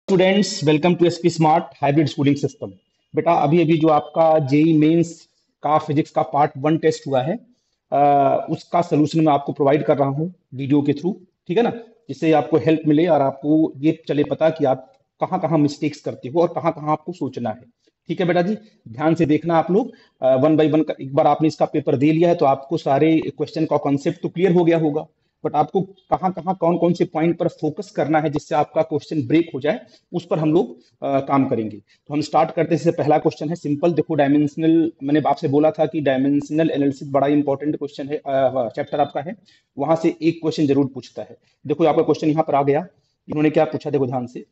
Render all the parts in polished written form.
Students, welcome to SP smart hybrid schooling system. बेटा अभी अभी जो आपका जेई मेंस का फिजिक्स का पार्ट 1 टेस्ट हुआ है, उसका सोल्यूशन मैं आपको प्रोवाइड कर रहा हूँ वीडियो के थ्रू। ठीक है ना, जिससे आपको हेल्प मिले और आपको ये चले पता कि आप कहाँ कहाँ मिस्टेक्स करते हो और कहाँ कहाँ आपको सोचना है। ठीक है बेटा जी, ध्यान से देखना आप लोग। वन बाई वन एक बार आपने इसका पेपर दे लिया है तो आपको सारे क्वेश्चन का कॉन्सेप्ट तो क्लियर हो गया होगा। बट आपको कहाँ कहाँ कौन कौन से पॉइंट पर फोकस करना है जिससे आपका क्वेश्चन ब्रेक हो जाए, उस पर हम लोग काम करेंगे। तो हम स्टार्ट करते हैं। पहला क्वेश्चन है सिंपल। देखो डायमेंशनल, मैंने आपसे बोला था कि डायमेंशनल एनालिसिस बड़ा इंपॉर्टेंट क्वेश्चन है, चैप्टर आपका है। वहां से एक क्वेश्चन जरूर पूछता है। देखो आपका क्वेश्चन यहाँ पर आ गया। इन्होंने क्या पूछा, देखो ध्यान से।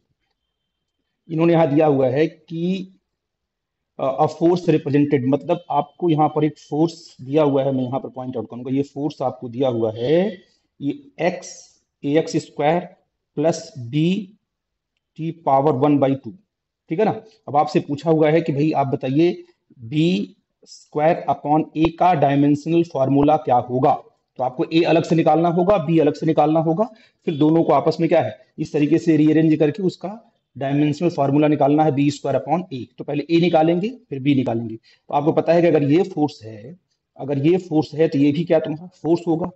इन्होंने यहाँ दिया हुआ है कि अ फोर्स रिप्रेजेंटेड, मतलब आपको यहाँ पर एक फोर्स दिया हुआ है। मैं यहाँ पर पॉइंट आउट करूंगा, ये फोर्स आपको दिया हुआ है, ये x a x square plus b t power 1/2। ठीक है ना। अब आपसे पूछा हुआ है कि भाई आप बताइए बी स्क्वायर अपॉन ए का डायमेंशनल फॉर्मूला क्या होगा। तो आपको ए अलग से निकालना होगा, बी अलग से निकालना होगा। फिर दोनों को आपस में क्या है, इस तरीके से रीअरेंज करके उसका डायमेंशनल फॉर्मूला निकालना है, बी स्क्वायर अपॉन ए। तो पहले ए निकालेंगे फिर बी निकालेंगे। तो आपको पता है कि अगर ये फोर्स है, अगर ये फोर्स है तो ये भी क्या तुम्हारा फोर्स होगा,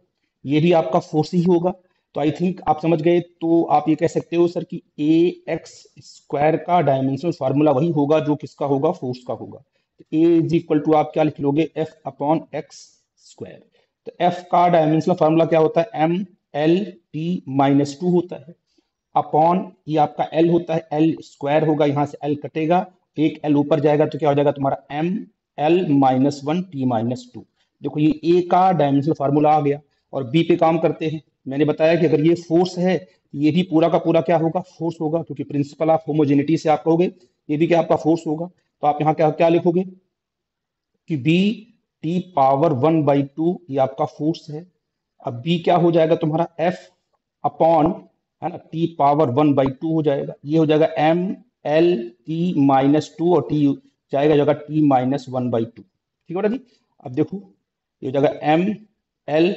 ये भी आपका फोर्स ही होगा। तो आई थिंक आप समझ गए। तो आप ये कह सकते हो सर कि ए एक्स स्क्वायर का डायमेंशनल फार्मूला वही होगा जो किसका होगा, फोर्स का होगा। तो ए इज इक्वल टू आप क्या लिख लोगे, एफ अपॉन एक्स स्क्वायर। तो एफ का डायमेंशनल फार्मूला क्या होता है, M L T minus two होता है, अपॉन ये आपका एल होता है, एल स्क्वायर होगा, यहां से एल कटेगा, एक एल ऊपर जाएगा तो क्या हो जाएगा तुम्हारा M L minus one T minus two. देखो ये ए का डायमेंशनल फार्मूला आ गया। और बी पे काम करते हैं। मैंने बताया कि अगर ये फोर्स है तो ये भी पूरा का पूरा क्या होगा, फोर्स होगा, क्योंकि प्रिंसिपल ऑफ होमोजेनिटी से आप कहोगे ये भी क्या आपका फोर्स होगा। तो आप यहाँ क्या क्या लिखोगे कि बी टी पावर 1/2 ये आपका फोर्स है। अब बी क्या हो जाएगा तुम्हारा, एफ अपॉन, है ना, टी पावर 1/2 हो जाएगा। ये हो जाएगा M L T minus two, और टी जाएगा जगह टी माइनस 1/2। ठीक है ना जी। अब देखो ये हो जाएगा एम एल,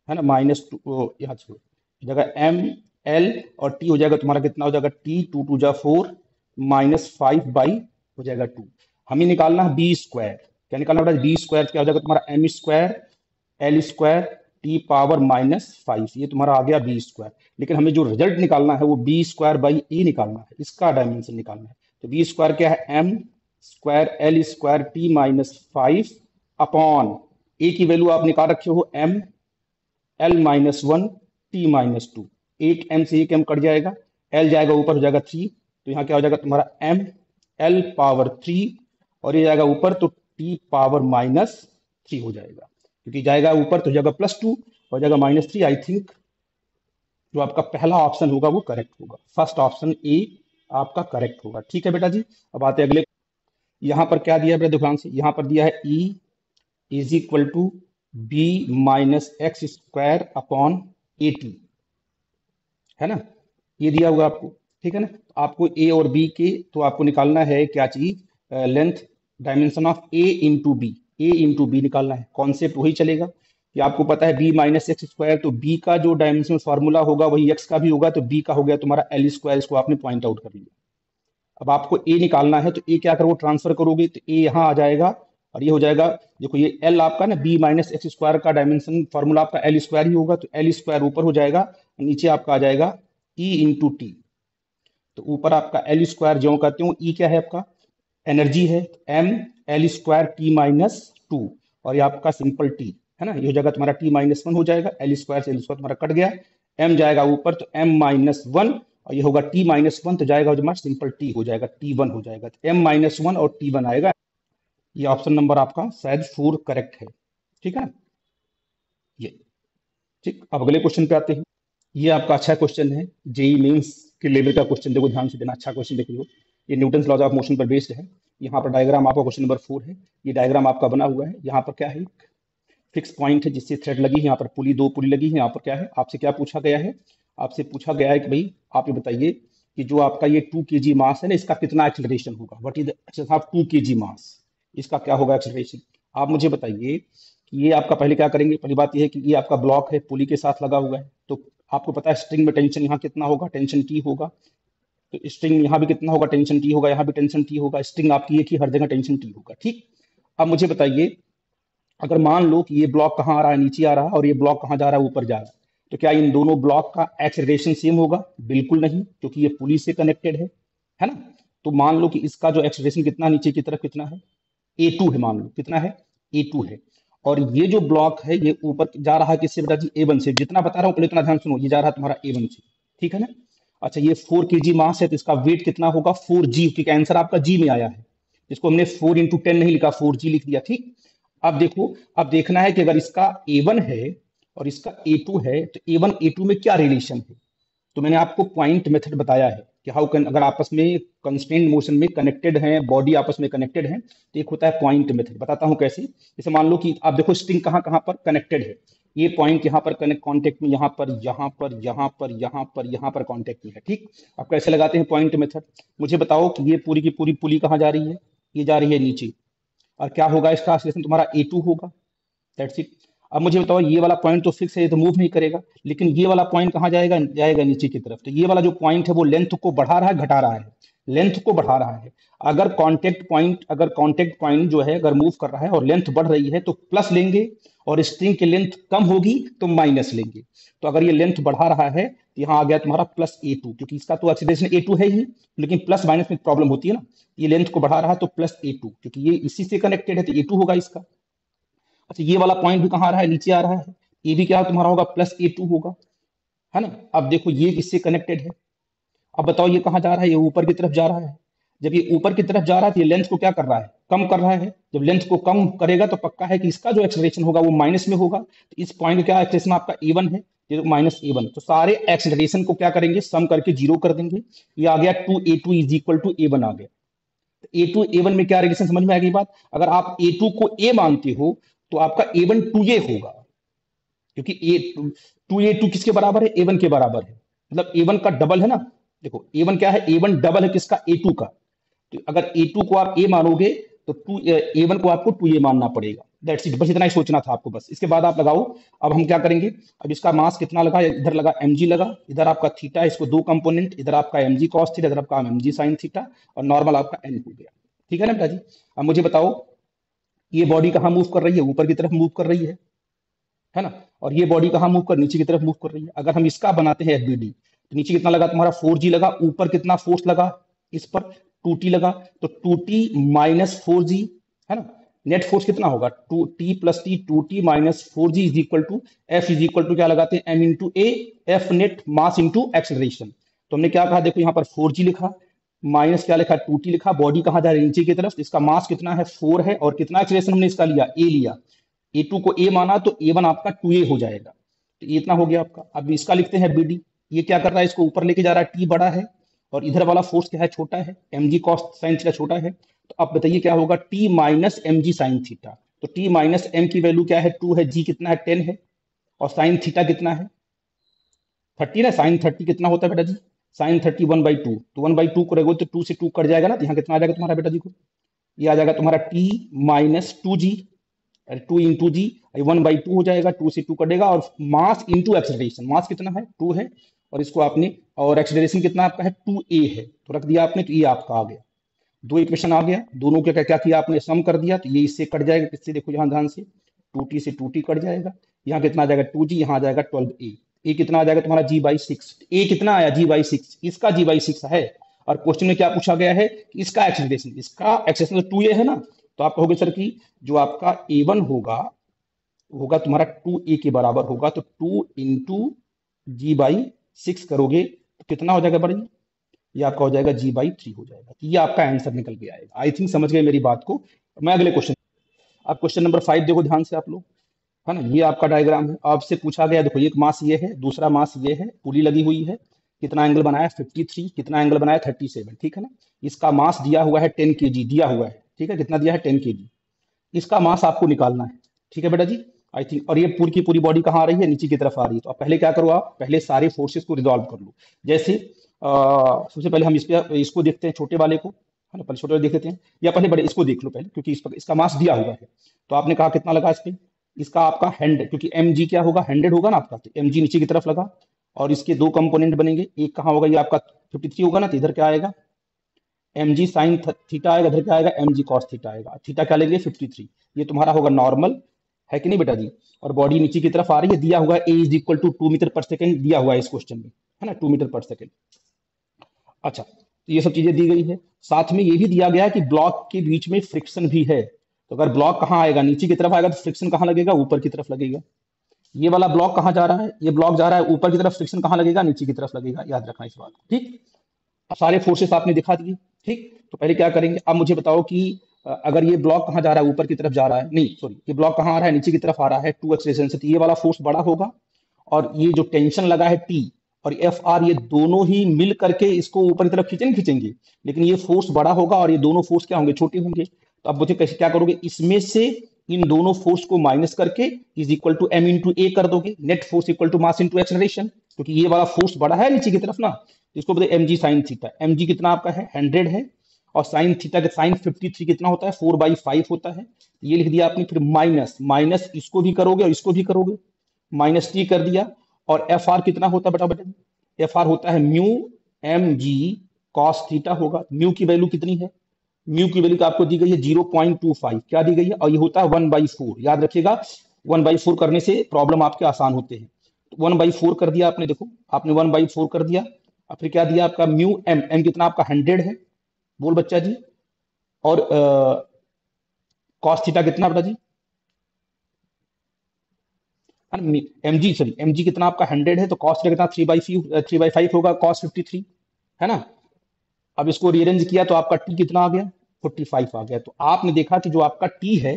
है ना, माइनस टू, यहाँ छोड़ो, जगह एम एल, और टी हो जाएगा तुम्हारा कितना हो जाएगा, टी टू टू जा फोर माइनस 5 बाई हो जाएगा 2। हमें निकालना है बी स्क्वायर। क्या निकालना बेटा, बी स्क्वायर क्या हो जाएगा तुम्हारा, M square L square T power -5, ये तुम्हारा आ गया बी स्क्वायर। लेकिन हमें जो रिजल्ट निकालना है वो बी स्क्वायर बाई ए निकालना है, इसका डायमेंशन निकालना है। तो बी स्क्वायर क्या है, m square L square t -5 upon a की वैल्यू आप निकाल रखे हो m L minus one T minus two. एक एम से एक एम कट जाएगा, एल जाएगा ऊपर हो जाएगा 3, तो यहाँ क्या हो जाएगा तुम्हारा एम एल पावर 3, और ये जाएगा ऊपर तो टी पावर -3 हो जाएगा, क्योंकि जाएगा ऊपर तो जाएगा +2 हो जाएगा -3। आई थिंक जो आपका पहला ऑप्शन होगा वो करेक्ट होगा, फर्स्ट ऑप्शन ए आपका करेक्ट होगा। ठीक है बेटा जी। अब आते हैं अगले। यहाँ पर क्या दिया है बेटा, ध्यान से, यहाँ पर दिया है E is equal to B minus x square upon A T, है ना, ये दिया हुआ आपको। ठीक है ना। आपको ए और बी के तो आपको निकालना है क्या चीज, length, dimension of A into B, A into B निकालना है। कॉन्सेप्ट वही चलेगा कि आपको पता है बी माइनस एक्स स्क्वायर, तो बी का जो डायमेंशन फार्मूला होगा वही एक्स का भी होगा, तो बी का हो गया तुम्हारा एल स्क्वायर, इसको आपने पॉइंट आउट कर लिया। अब आपको ए निकालना है तो ए क्या करोगे, ट्रांसफर करोगे तो ए यहाँ आ जाएगा, और ये हो जाएगा, देखो ये एल आपका ना, बी माइनस एक्स स्क्वायर का डायमेंशन फार्मूला आपका एल स्क्वायर ही होगा, तो एल स्क्वायर ऊपर हो जाएगा, नीचे आपका आ जाएगा ई इंटू टी। तो ऊपर आपका एल स्क्वायर जो कहते हो, ई क्या है आपका, एनर्जी है, M L square T minus two, और ये आपका सिंपल टी, है ना, ये हो जाएगा तुम्हारा टी -1 हो जाएगा, एल स्क्वायर से एल स्क्वायर तुम्हारा कट गया, एम जाएगा ऊपर तो एम -1, और ये होगा टी -1, तो जाएगा तुम्हारा सिंपल टी हो जाएगा, टी 1 हो जाएगा, तो एम-1 और टी 1 आएगा। ये ऑप्शन नंबर आपका शायद 4 करेक्ट है। ठीक है, ये ठीक। अब अगले क्वेश्चन पे आते हैं। ये आपका अच्छा क्वेश्चन है, जेई मेंस के लेवल का क्वेश्चन। देखो ध्यान से देना, अच्छा क्वेश्चन देख लो। ये न्यूटन लॉज ऑफ मोशन पर बेस्ड है। यहाँ पर डायग्राम आपका क्वेश्चन नंबर 4 है। ये डायग्राम आपका बना हुआ है। यहाँ पर क्या है, फिक्स पॉइंट है जिससे थ्रेड लगी है, यहाँ पर पुली, 2 पुली लगी है। यहाँ पर क्या है, आपसे क्या पूछा गया है, आपसे पूछा गया है कि भाई आप ये बताइए कि जो आपका ये 2 kg मास है ना, इसका कितना एक्सेलरेशन होगा, what is the acceleration of 2 kg मास, इसका क्या होगा एक्सेलरेशन। आप मुझे बताइए कि ये आपका, पहले क्या करेंगे, पहली बात ये है कि ये आपका ब्लॉक है, पुली के साथ लगा हुआ है, तो आपको पता है स्ट्रिंग में टेंशन यहाँ कितना होगा, टेंशन टी होगा। तो स्ट्रिंग यहाँ भी कितना होगा, टेंशन टी होगा, यहाँ भी टेंशन टी होगा, स्ट्रिंग आपकी एक ही, हर जगह टेंशन टी होगा। ठीक, अब मुझे बताइए, अगर मान लो कि ये ब्लॉक कहाँ आ रहा है, नीचे आ रहा है, और ये ब्लॉक कहाँ जा रहा है, ऊपर जा रहा है, तो क्या इन दोनों ब्लॉक का एक्सेलरेशन सेम होगा? बिल्कुल नहीं, क्योंकि ये पुली से कनेक्टेड है ना। तो मान लो कि इसका जो एक्सेलरेशन कितना, नीचे की तरफ कितना है, A2 है, मान लो कितना है, A2 है। और ये जो ब्लॉक है ये ऊपर जा रहा है किससे बेटा जी, A1 से। जितना बता रहा हूँ पहले उतना ध्यान सुनो, ये जा रहा है तुम्हारा A1 से, ठीक है ना। अच्छा, ये 4 kg मास है, तो इसका वेट कितना होगा, 4G, क्योंकि आंसर आपका जी में आया है। इसको हमने 4 × 10 नहीं लिखा, 4G लिख दिया। ठीक, अब देखो, अब देखना है कि अगर इसका A1 है और इसका A2 है, तो A1 A2 में क्या रिलेशन है। तो मैंने आपको पॉइंट मेथड बताया है कि हाउ कैन, अगर आपस में कंस्ट्रेंट मोशन में कनेक्टेड हैं, बॉडी आपस में कनेक्टेड है, तो एक होता है पॉइंट मेथड। बताता हूं कैसे। जैसे मान लो कि आप देखो स्ट्रिंग कहाँ कहाँ पर कनेक्टेड है, ये पॉइंट यहाँ पर कनेक्ट, कॉन्टेक्ट में, यहाँ पर, यहाँ पर, यहाँ पर, यहाँ पर, यहाँ पर कॉन्टेक्ट में है। ठीक, अब कैसे लगाते हैं पॉइंट मेथड, मुझे बताओ कि ये पूरी की पूरी पुली कहाँ जा रही है, ये जा रही है नीचे, और क्या होगा इसका एक्सेलरेशन तुम्हारा A2 होगा, दैट्स इट। अब मुझे बताओ, ये वाला पॉइंट तो फिक्स है, ये तो मूव नहीं करेगा, लेकिन ये वाला पॉइंट कहाँ जाएगा, जाएगा नीचे की तरफ। तो ये वाला जो पॉइंट है वो लेंथ को बढ़ा रहा है, घटा रहा है, लेंथ को बढ़ा रहा है। अगर कांटेक्ट पॉइंट जो है अगर मूव कर रहा है और लेंथ बढ़ रही है तो प्लस लेंगे, और स्ट्रिंग की लेंथ कम होगी तो माइनस लेंगे। तो अगर ये लेंथ बढ़ा रहा है तो यहाँ आ गया तुम्हारा +A2, क्योंकि इसका तो एक्सीलरेशन A2 है ही, लेकिन प्लस माइनस में प्रॉब्लम होती है ना। ये लेंथ को बढ़ा रहा है तो +A2, क्योंकि ये इसी से कनेक्टेड है तो A2 होगा इसका। अच्छा, ये वाला पॉइंट भी कहाँ आ रहा है, नीचे आ रहा है, ये भी क्या तुम्हारा होगा, +A2 होगा, है ना। अब देखो ये किससे कनेक्टेड है, अब बताओ ये कहाँ जा रहा है, ये ऊपर की तरफ जा रहा है। जब ये ऊपर की तरफ जा रहा है तो ये लेंथ को क्या कर रहा है, कम कर रहा है। जब लेंथ को कम करेगा तो पक्का है कि इसका जो एक्सेलरेशन होगा वो माइनस में होगा। तो इस पॉइंट का क्या एक्सेलरेशन आपका A1 है, ये तो -A1, तो सारे एक्सेलरेशन को क्या करेंगे, सम करके 0 कर देंगे। ये आ गया 2A2 = A1 आ गया। A2 A1 में क्या रिलेशन, समझ में आ गई बात। अगर आप A2 को A मानते हो तो आपका A1 2A होगा, क्योंकि A2 किसके बराबर है, A1 के बराबर है, मतलब A1 का डबल है ना। देखो A1 क्या है, A1 डबल है किसका, A2 का। तो अगर A2 को आप A मानोगे तो A1 को आपको 2A मानना पड़ेगा। दैट्स इट, बस इतना ही सोचना था आपको, बस इसके बाद आप लगाओ। अब हम क्या करेंगे, अब इसका मास कितना लगा, इधर लगा mg लगा, इधर आपका थीटा, इसको दो कंपोनेंट, इधर आपका mg cos थीटा, इधर आपका mg sin थीटा, और नॉर्मल आपका n हो गया। ठीक है ना बेटा जी। अब मुझे बताओ, ये बॉडी कहाँ मूव कर रही है, ऊपर की तरफ मूव कर रही है ना। और ये बॉडी कहाँ मूव कर, नीचे की तरफ मूव कर रही है। अगर हम इसका बनाते हैं FBD, तो नीचे कितना लगा तुम्हारा 4G लगा, ऊपर कितना फोर्स लगा इस पर, 2T लगा, तो 2T - 4G, है ना। नेट फोर्स कितना होगा, 2T + T, 2T - 4G = F क्या लगाते हैं, M × A, F net mass into acceleration. तो हमने क्या कहा, देखो यहाँ पर 4G लिखा, माइनस क्या लिखा, 2T लिखा, बॉडी कहाँ जा रही है, नीचे की तरफ, इसका मास कितना है, 4 है, और कितना एक्सेलरेशन हमने इसका लिया, A लिया। A2 को A माना तो A1 आपका 2A हो जाएगा। तो ये इतना हो गया आपका। अब इसका लिखते हैं BD, ये क्या कर रहा है, इसको ऊपर लेके जा रहा है, T बड़ा है और इधर वाला फोर्स क्या है, छोटा है, mg cos sin थीटा छोटा है। तो अब बताइए क्या होगा, T - mg sin थीटा। तो T - m की वैल्यू क्या है, 2 है, g कितना है, 10 है, और sin थीटा कितना है, 30 ना। sin 30 कितना होता है बेटा जी, sin 30 1/2, तो 1/2 करोगे तो 2 से 2 कट जाएगा ना, तो यहाँ कितना आ जाएगा तुम्हारा बेटा जी को, ये आ जाएगा तुम्हारा T - 2g, 2 × g, 1/2 हो जाएगा, 2 से 2 कटेगा, और मास इंटू एक्सेलरेशन, मास कितना है, 2 है, और इसको आपने, और एक्सेलरेशन कितना आपका है, 2A है, तो रख दिया आपने, तो ये आपका आ गया। दो इक्वेशन आ गया, दोनों का क्या क्या किया आपने, सम कर दिया, तो ये इससे कट जाएगा, किससे, देखो यहाँ ध्यान से, 2T से 2T कट जाएगा, यहाँ कितना आ जाएगा 2G, यहाँ आ जाएगा 12A। ए कितना आ जाएगा तुम्हारा, G/6। ए कितना आया, G/6, इसका G/6 है। और क्वेश्चन में क्या पूछा गया है कि इसका एक्सेलरेशन तो 2A है ना। तो आप कहोगे सर कि जो आपका A1 होगा तुम्हारा 2A के बराबर होगा, तो 2 × G/6 करोगे तो कितना हो जाएगा बड़ा, ये आपका हो जाएगा G/3 हो जाएगा। तो ये आपका आंसर निकल के आएगा। आई थिंक समझ गए मेरी बात को। मैं अगले क्वेश्चन, अब क्वेश्चन नंबर 5 देखो ध्यान से आप लोग, है ना। ये आपका डायग्राम है, आपसे पूछा गया, देखो एक मास ये है, दूसरा मास ये है, पुली लगी हुई है, कितना एंगल बनाया 53, कितना एंगल बनाया 37, ठीक है ना। इसका मास दिया हुआ है 10 kg दिया हुआ है, ठीक है, कितना दिया है 10 kg। इसका मास आपको निकालना है, ठीक है बेटा जी। आई थिंक, और ये पूरी की पूरी बॉडी कहाँ आ रही है, नीचे की तरफ आ रही है। तो आप पहले क्या करो, आप पहले सारे फोर्सेस को रिजॉल्व कर लो। जैसे सबसे पहले हम इसको देखते हैं, छोटे वाले को, है ना, पहले छोटे वाले देख लेते हैं, या पहले बड़े इसको देख लो पहले, क्योंकि इसका मास दिया हुआ है। तो आपने कहा कितना लगा इस पे, इसका आपका 100, क्योंकि mg क्या होगा, 100 होगा ना आपका, तो mg नीचे की तरफ लगा, और इसके दो कंपोनेंट बनेंगे, एक कहाँ होगा, ये आपका 53 होगा ना, तो इधर क्या आएगा एम जी साइन थीटा आएगा, इधर क्या आएगा एम जी कॉस थीटा आएगा। थीटा क्या लेंगे 53, ये तुम्हारा होगा नॉर्मल, है कि नहीं बेटा जी। और बॉडी नीचे की तरफ आ रही है, दिया हुआ ए इज इक्वल टू 2 मीटर पर सेकेंड दिया हुआ है इस क्वेश्चन में, है ना 2 मीटर पर सेकेंड। अच्छा, तो ये सब चीजें दी गई है। साथ में ये भी दिया गया है कि ब्लॉक के बीच में फ्रिक्शन भी है, तो अगर ब्लॉक कहाँ आएगा, नीचे की तरफ आएगा, तो फ्रिक्शन कहाँ लगेगा, ऊपर की तरफ लगेगा। ये वाला ब्लॉक कहाँ जा रहा है, ये ब्लॉक जा रहा है ऊपर की तरफ, फ्रिक्शन कहाँ लगेगा, नीचे की तरफ लगेगा, याद रखना इस बात को, ठीक। अब सारे फोर्सेस आपने दिखा दिए, ठीक। तो पहले क्या करेंगे, अब मुझे बताओ कि अगर ये ब्लॉक कहाँ जा रहा है, ऊपर की तरफ जा रहा है, नहीं सॉरी, ये ब्लॉक कहाँ आ रहा है, नीचे की तरफ आ रहा है 2 एक्सेलरेशन से, तो ये वाला फोर्स बड़ा होगा, और ये जो टेंशन लगा है टी और एफ आर, ये दोनों ही मिल करके इसको ऊपर की तरफ खींचेंगे, लेकिन ये फोर्स बड़ा होगा और ये दोनों फोर्स क्या होंगे, छोटे होंगे। तो अब मुझे कैसे क्या करोगे, इसमें से इन दोनों फोर्स को माइनस करके is equal to m into a कर दोगे, net force equal to mass into acceleration, क्योंकि ये वाला फोर्स बड़ा है नीचे की तरफ ना, तो इसको बोलते M G sine theta. M जी कितना आपका है 100 है, और साइन थीटा का साइन 53 कितना होता है 4/5 होता है, ये लिख दिया आपने। फिर माइनस माइनस इसको भी करोगे और इसको भी करोगे, माइनस टी कर दिया। और एफ आर कितना होता है बेटा, एफ आर होता है mu M G cos theta होगा। म्यू की वैल्यू कितनी है, म्यू की वैल्यू तो आपको दी गई है 0.25, क्या दी गई है, और ये होता है 1/4, याद रखिएगा 1/4 करने से प्रॉब्लम आपके आसान होते हैं। तो 1/4 कर दिया आपने, देखो आपने 1/4 कर दिया। और फिर क्या दिया आपका म्यू एम, एम कितना आपका 100 है, बोल बच्चा जी। और कॉस थीटा कितना बेटा जी, एम जी सॉरी एम जी कितना आपका 100 है, तो कॉस थीटा कितना 3/5 होगा, कॉस 53, है ना। अब इसको रीअरेंज किया तो आपका टी कितना आ गया 45 आ गया। तो आपने देखा कि जो आपका टी है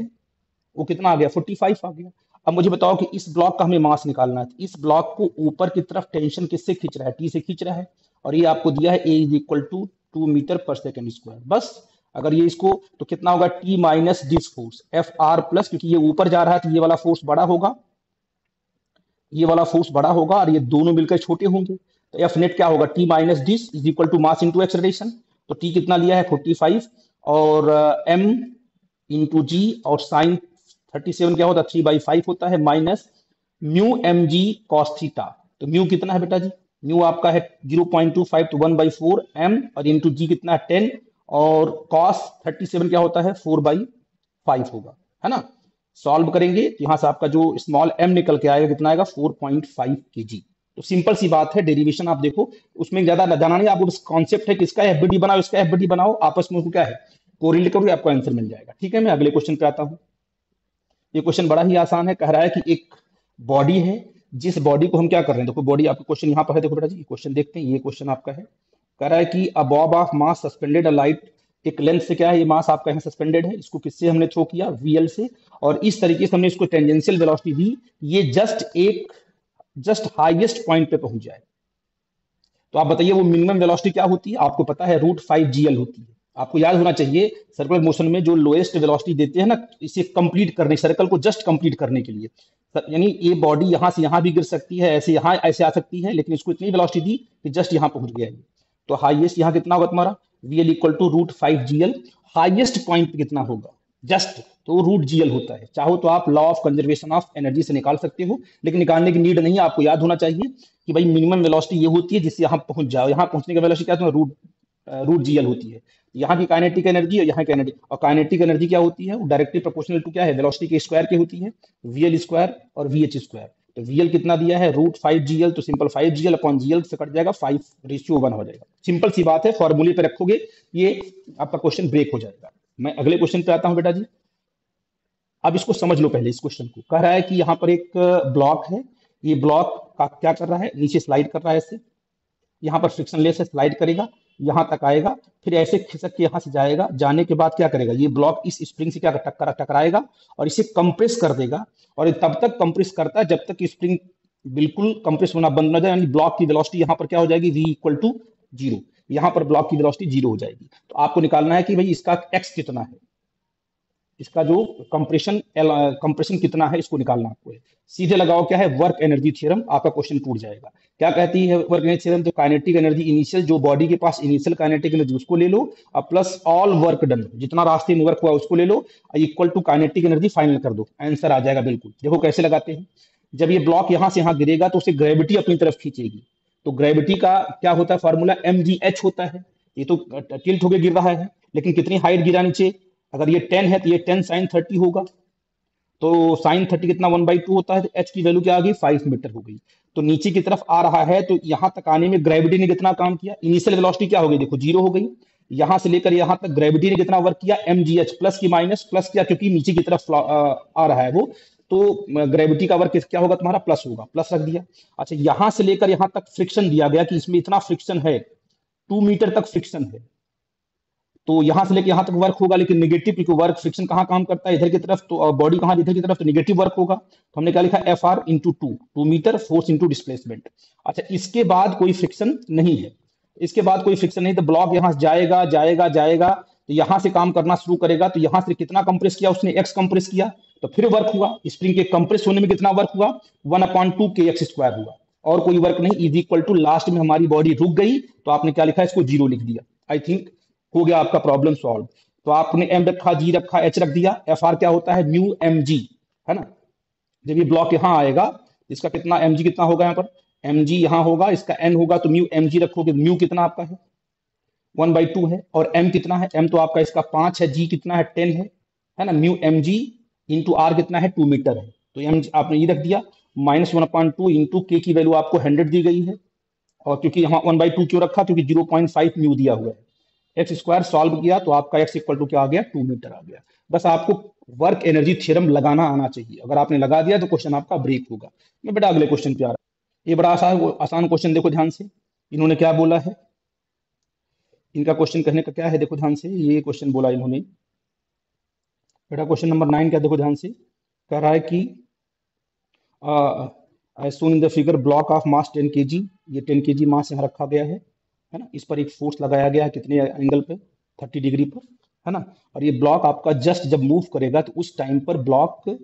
वो कितना आ गया 45 आ गया। अब मुझे बताओ कि इस ब्लॉक का हमें मास निकालना है, इस ब्लॉक को ऊपर की तरफ टेंशन किससे खींच रहा है, टी से खींच रहा है, और ये आपको दिया है ए इज इक्वल टू 2 मीटर पर सेकेंड स्क्वायर। बस अगर ये इसको, तो कितना होगा T minus this force F R plus, क्योंकि ये ऊपर जा रहा है तो ये वाला फोर्स बड़ा होगा, ये वाला फोर्स बड़ा होगा, और ये दोनों मिलकर छोटे होंगे। तो एफ नेट क्या होगा T minus this is equal to mass into acceleration. तो टी कितना लिया है 45, और एम इंटू जी, और साइन 37 क्या होता है 3/5 होता है, minus mu M G cos theta. तो म्यू कितना है बेटा जी, म्यू आपका है 0.25, तो 1/4 एम, और इंटू जी कितना है 10, और कॉस 37 क्या होता है 4/5 होगा, है ना। सॉल्व करेंगे तो यहाँ से आपका जो स्मॉल एम निकल के आएगा कितना आएगा 4.5 kg। तो सिंपल सी बात है, डेरिवेशन आप देखो, उसमें ज्यादा जाना नहीं, आपको बस कॉन्सेप्ट है कि इसका एफबीडी बनाओ, इसका एफबीडी बनाओ, आपस में उसको क्या है कोरिलेट करोगे, आपको आंसर मिल जाएगा। ठीक है, मैं अगले क्वेश्चन पे आता हूँ। ये क्वेश्चन बड़ा ही आसान है, कह रहा है कि एक बॉडी है, जिस बॉडी को हम क्या कर रहे हैं, देखो बॉडी आपका क्वेश्चन यहाँ पर है, देखो बेटा जी क्वेश्चन देखते हैं, ये क्वेश्चन आपका है, कह रहा है कि a bob of mass suspended a light, एक लेंथ से क्या है ये मास आपका यहाँ सस्पेंडेड है, इसको किससे हमने थ्रो किया वीएल से, और इस तरीके से हमने इसको टेंजेंशियल वेलोसिटी दी, ये जस्ट हाईएस्ट पॉइंट पे पहुंच जाए। तो आप बताइए वो मिनिमम वेलोसिटी क्या होती है, आपको पता है √5 GL होती है। आपको याद होना चाहिए सर्कुलर मोशन में जो लोएस्ट वेलोसिटी देते हैं ना, इसे कंप्लीट करने, सर्कल को जस्ट कंप्लीट करने के लिए, यानी ये बॉडी यहां से यहां भी गिर सकती है, ऐसे यहां ऐसे आ सकती है, लेकिन इसको इतनी वेलोसिटी दी कि जस्ट यहां पहुंच गया है। तो हाईएस्ट यहां कितना होगा तुम्हारा VL equal to √5 GL। Highest point पे कितना होगा जस्ट, तो √GL होता है। चाहो तो आप law of conservation of energy से निकाल सकते हो, लेकिन निकालने की नीड नहीं है, आपको याद होना चाहिए कि भाई मिनिमम वेलोसिटी ये होती है जिससे यहाँ पहुंच जाओ, यहाँ पहुंचने का वेलोसिटी क्या है √GL होती है। यहाँ की काइनेटिक एनर्जी और यहाँ की एनर्जी, और काइनेटिक एनर्जी क्या होती है वो डायरेक्टली प्रोपोर्शनल टू क्या है वेलोसिटी के स्क्वायर की होती है, VL स्क्वायर और VH स्क्वायर। तो VL कितना दिया है √5 GL, तो सिंपल 5 GL अपॉन GL से कट जाएगा, 5:1 हो जाएगा। सिंपल सी बात है, फॉर्मूले पे रखोगे ये आपका क्वेश्चन ब्रेक हो जाएगा। मैं अगले क्वेश्चन पे आता हूं बेटा जी। अब इसको समझ लो पहले, इस क्वेश्चन को कह रहा है कि यहाँ पर एक ब्लॉक है, ये ब्लॉक का क्या कर रहा है नीचे स्लाइड कर रहा है ऐसे, यहाँ पर फ्रिक्शन लेस से स्लाइड करेगा, यहाँ तक आएगा, फिर ऐसे खिसक के यहाँ से जाएगा, जाने के बाद क्या करेगा ये ब्लॉक इस स्प्रिंग से क्या टकराएगा और इसे कंप्रेस कर देगा, और ये तब तक कंप्रेस करता है जब तक स्प्रिंग बिल्कुल कंप्रेस होना बंद न हो जाए, यानी ब्लॉक की वेलोसिटी यहाँ पर क्या हो जाएगी V इक्वल टू 0, यहाँ पर ब्लॉक की वेलोसिटी 0 हो जाएगी। तो आपको निकालना है कि भाई इसका x कितना है, इसका जो कंप्रेशन कितना है इसको निकालना आपको है। सीधे लगाओ क्या है वर्क एनर्जी थ्योरम, आपका क्वेश्चन टूट जाएगा। क्या कहती है वर्क एनर्जी थ्योरम, तो काइनेटिक एनर्जी इनिशियल, जो बॉडी के पास इनिशियल काइनेटिक एनर्जी उसको ले लो, और प्लस ऑल वर्क डन, जितना रास्ते में वर्क हुआ उसको ले लो, equal to kinetic energy final कर दो, आंसर आ जाएगा बिल्कुल। देखो कैसे लगाते हैं, जब ये ब्लॉक यहां से यहां गिरेगा तो उसे ग्रेविटी अपनी तरफ खींचेगी। तो ग्रेविटी का क्या होता है फॉर्मूला, mgh होता है। ये तो टिल्ट होके गिर रहा है, लेकिन कितनी हाइट गिरा नीचे, अगर ये 10 है तो ये 10 sin 30 होगा। तो साइन 30 कितना 1/2 होता है, तो एच की वैल्यू क्या आ गई 5 मीटर हो गई। तो नीचे की तरफ आ रहा है, तो यहां तक आने में ग्रेविटी ने कितना काम किया, इनिशियल वेलोसिटी क्या हो गई देखो 0 हो गई। यहां से लेकर यहां तक ग्रेविटी ने कितना वर्क किया, mgh, प्लस की माइनस, प्लस किया क्योंकि नीचे की तरफ आ रहा है वो, तो ग्रेविटी का वर्क क्या होगा तुम्हारा, प्लस होगा, प्लस रख दिया। अच्छा, यहां से लेकर यहां तक फ्रिक्शन दिया गया कि इसमें इतना फ्रिक्शन है, 2 मीटर तक फ्रिक्शन है। तो यहां से लेके यहां तक वर्क होगा, लेकिन निगेटिव, क्योंकि वर्क फ्रिक्शन कहाँ काम करता है, इधर की तरफ, तो बॉडी कहाँ, इधर की तरफ, तो निगेटिव वर्क होगा। तो हमने क्या लिखा, F R into 2 metre force into displacement. अच्छा, इसके बाद कोई फ्रिक्शन नहीं है, इसके बाद कोई फ्रिक्शन नहीं, तो ब्लॉक यहां से जाएगा जाएगा जाएगा, तो यहां से काम करना शुरू करेगा। तो यहां से कितना कंप्रेस किया उसने, एक्स कंप्रेस किया, तो फिर वर्क हुआ, स्प्रिंग के कंप्रेस होने में कितना वर्क हुआ, 1/2 kx² हुआ, और कोई वर्क नहीं, इज इक्वल टू, लास्ट में हमारी बॉडी रुक गई, तो आपने क्या लिखा, इसको 0 लिख दिया। आई थिंक हो गया आपका प्रॉब्लम सॉल्व। तो आपने एम रखा, जी रखा, एच रख दिया, एफ आर क्या होता है, म्यू एम जी, है ना। जब ये ब्लॉक यहाँ आएगा, इसका कितना एम जी कितना होगा, यहाँ पर एम जी यहाँ होगा, इसका एन होगा, तो म्यू एम जी रखोगे, म्यू कितना आपका है 1/2 है, और एम कितना है, एम तो आपका इसका 5 है, जी कितना है 10 है ना। Mu M G into R कितना है 2 मीटर है, तो एम आपने ये रख दिया, -1/2 इंटू के की वैल्यू आपको 100 दी गई है, और क्योंकि यहाँ 1/2 क्यों रखा, क्योंकि 0.5 म्यू दिया हुआ है। एक्स स्क्वायर सॉल्व किया तो आपका एक्स इक्वल टू क्या आ गया, 2 मीटर आ गया। बस आपको वर्क एनर्जी थ्योरम लगाना आना चाहिए, अगर आपने लगा दिया तो क्वेश्चन आपका ब्रेक होगा। मैं बेटा अगले क्वेश्चन पे आ रहा हूँ। ये बड़ा आसान आसान क्वेश्चन, देखो ध्यान से, इन्होंने क्या बोला है, इनका क्वेश्चन कहने का क्या है, देखो ध्यान से, ये क्वेश्चन बोला इन्होंने बेटा, क्वेश्चन नंबर 9 क्या, देखो ध्यान से, कह रहा है कि as shown in the figure, block of mass 10 kg, ये 10 kg मास यहाँ रखा गया है ना, इस पर एक फोर्स लगाया गया है, कितने एंगल पे, 30 डिग्री पर, है ना। और ये ब्लॉक आपका जस्ट जब मूव करेगा, तो उस टाइम पर ब्लॉक,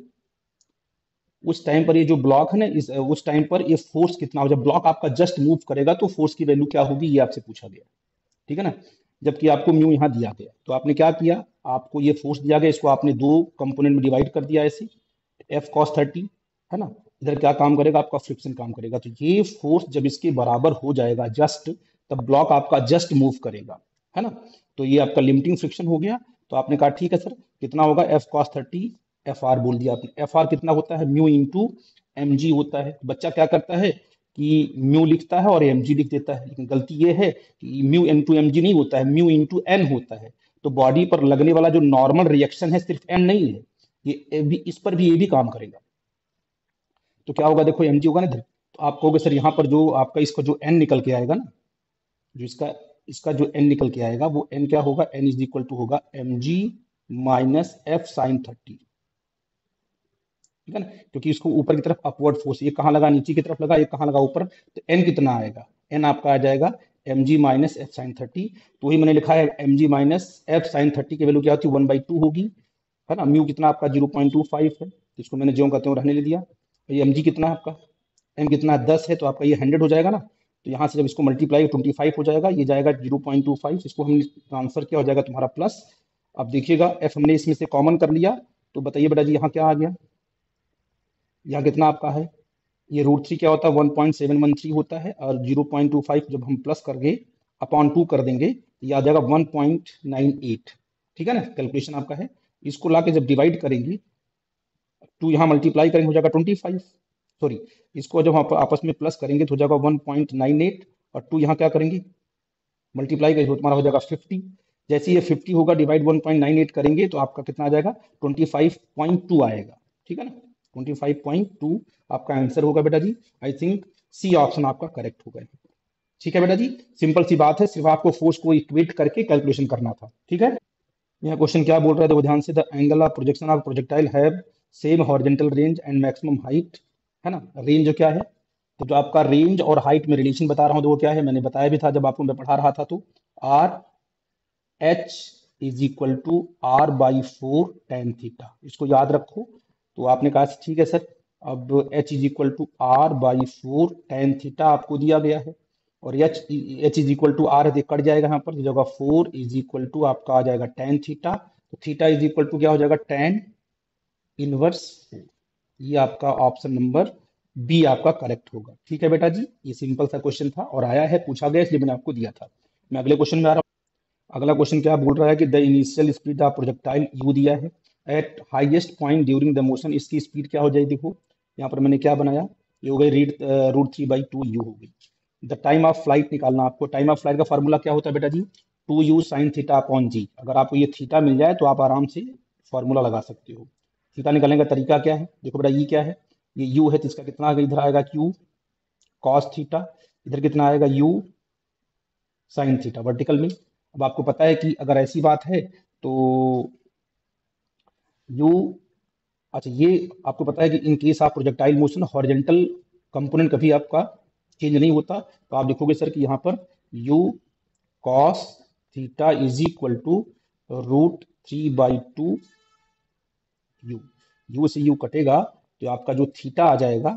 उस टाइम पर ये जो ब्लॉक है ना, उस टाइम पर ये फोर्स कितना हो, जब ब्लॉक आपका जस्ट मूव करेगा तो फोर्स की वैल्यू क्या होगी, ये आपसे पूछा गया, ठीक है ना। जबकि आपको म्यू यहाँ दिया गया, तो आपने क्या किया, आपको ये फोर्स दिया गया, इसको आपने दो कंपोनेंट में डिवाइड कर दिया ऐसे, एफ कॉस 30, है ना। इधर क्या काम करेगा, आपका फ्रिक्शन काम करेगा। तो ये फोर्स जब इसके बराबर हो जाएगा जस्ट, तब ब्लॉक आपका जस्ट मूव करेगा, है ना। तो ये आपका लिमिटिंग फ्रिक्शन हो गया। तो आपने कहा ठीक है सर, कितना होगा, एफ कॉस 30, एफ आर बोल दिया आपने, एफ आर कितना होता है, म्यू इंटू एम जी होता है। बच्चा क्या करता है कि म्यू लिखता है और एम जी लिख देता है, लेकिन गलती ये है कि म्यू इंटू एम जी नहीं होता है, म्यू इंटू एन होता है। तो बॉडी पर लगने वाला जो नॉर्मल रिएक्शन है सिर्फ एन नहीं है, ये भी, इस पर भी ये भी काम करेगा। तो क्या होगा, देखो एम जी होगा ना इधर, तो आप कहोगे सर यहाँ पर जो आपका इसका जो एन निकल के आएगा ना, जो इसका इसका जो एन निकल के आएगा, वो एन क्या होगा, एन इज इक्वल टू होगा M G minus F sine 30, ठीक है ना। क्योंकि इसको ऊपर की तरफ अपवर्ड फोर्स, ये कहाँ लगा, नीचे की तरफ लगा, ये कहाँ लगा, ऊपर। तो एन कितना आएगा, एन आपका आ जाएगा M G minus F sine 30। तो वही मैंने लिखा है, M G minus F sine 30 की वैल्यू क्या होती है, 1/2 होगी, है ना। म्यू कितना आपका 0.25 है, तो इसको मैंने ज्यों कहते हैं रहने ले दिया। ये एम जी कितना है आपका, एम कितना 10 है, तो आपका ये 100 हो जाएगा ना। तो यहाँ से जब इसको मल्टीप्लाई 25 हो जाएगा, ये जाएगा 0.25, इसको हमने ट्रांसफर किया, हो जाएगा तुम्हारा प्लस। अब देखिएगा, एफ हमने इसमें से कॉमन कर लिया, तो बताइए बेटा जी यहाँ क्या आ गया, यहाँ कितना आपका है, ये √3 क्या होता है, 1.713 होता है, और 0.25 जब हम प्लस करके अपॉन 2 कर देंगे, ये आ जाएगा 1.98, ठीक है ना। कैलकुलेशन आपका है, इसको ला के जब डिवाइड करेंगे, 2 यहाँ मल्टीप्लाई करेंगे हो जाएगा 25, सॉरी, इसको जब आप आपस में प्लस करेंगे तो हो जाएगा 1.98, और 2 यहाँ क्या करेंगे मल्टीप्लाई करेंगे तो तुम्हारा हो जाएगा 50। जैसे ये 50 होगा, डिवाइड 1.98 करेंगे तो आपका कितना आ जाएगा, 25.2 आएगा, ठीक है ना। 25.2 आपका आंसर होगा बेटा जी। आई थिंक सी ऑप्शन आपका करेक्ट होगा, ठीक है बेटा जी। सिंपल सी बात है, सिर्फ आपको फोर्स को इक्वेट करके कैलकुलेशन करना था, ठीक है। यह क्वेश्चन क्या बोल रहा है, देखो ध्यान से, the angle of projection of projectile have same horizontal range and maximum height, है ना। रेंज जो क्या है, तो जो आपका रेंज और हाइट में रिलेशन बता रहा हूँ, तो वो क्या है, मैंने बताया भी था जब आपको मैं पढ़ा रहा था। तो R H is equal to r/4 tan theta, इसको याद रखो। तो आपने कहा ठीक है सर, अब h is equal to r/4 tan theta आपको दिया गया है, और h is equal to r है, तो कट जाएगा यहाँ पर, तो जगह 4 इज इक्वल टू आपका आ जाएगा tan थीटा। तो थीटा इज इक्वल टू क्या हो जाएगा, tan इनवर्स 4। ये आपका ऑप्शन नंबर बी आपका करेक्ट होगा। ठीक है बेटा जी, ये सिंपल सा क्वेश्चन था और आया है, पूछा गया, इसलिए मैंने आपको दिया था। मैं अगले क्वेश्चन में आ रहा हूँ। अगला क्वेश्चन क्या बोल रहा है कि the initial speed of projectile you दिया है eight highest point during the motion, इसकी स्पीड क्या हो जाएगी? देखो यहाँ पर मैंने क्या बनाया, ये हो गई √3/2 यू हो गई। द टाइम ऑफ फ्लाइट निकालना आपको। टाइम ऑफ फ्लाइट का फार्मूला क्या होता है बेटा जी? 2u sin थीटा अपॉन जी। अगर आपको ये थीटा मिल जाए तो आप आराम से फार्मूला लगा सकते हो। थीटा निकालने का तरीका क्या है? देखो बेटा, ये क्या है? ये u है, तो इसका कितना आएगा? इधर आएगा q cos थीटा, इधर कितना आएगा? u sin थीटा वर्टिकल में। अब आपको पता है कि अगर ऐसी बात है तो u, अच्छा ये आपको पता है कि in case of projectile motion horizontal component कभी आपका चेंज नहीं होता, तो आप लिखोगे सर कि यहाँ पर u cos theta is equal to √3/2 u. U से यू कटेगा तो आपका जो थीटा आ जाएगा,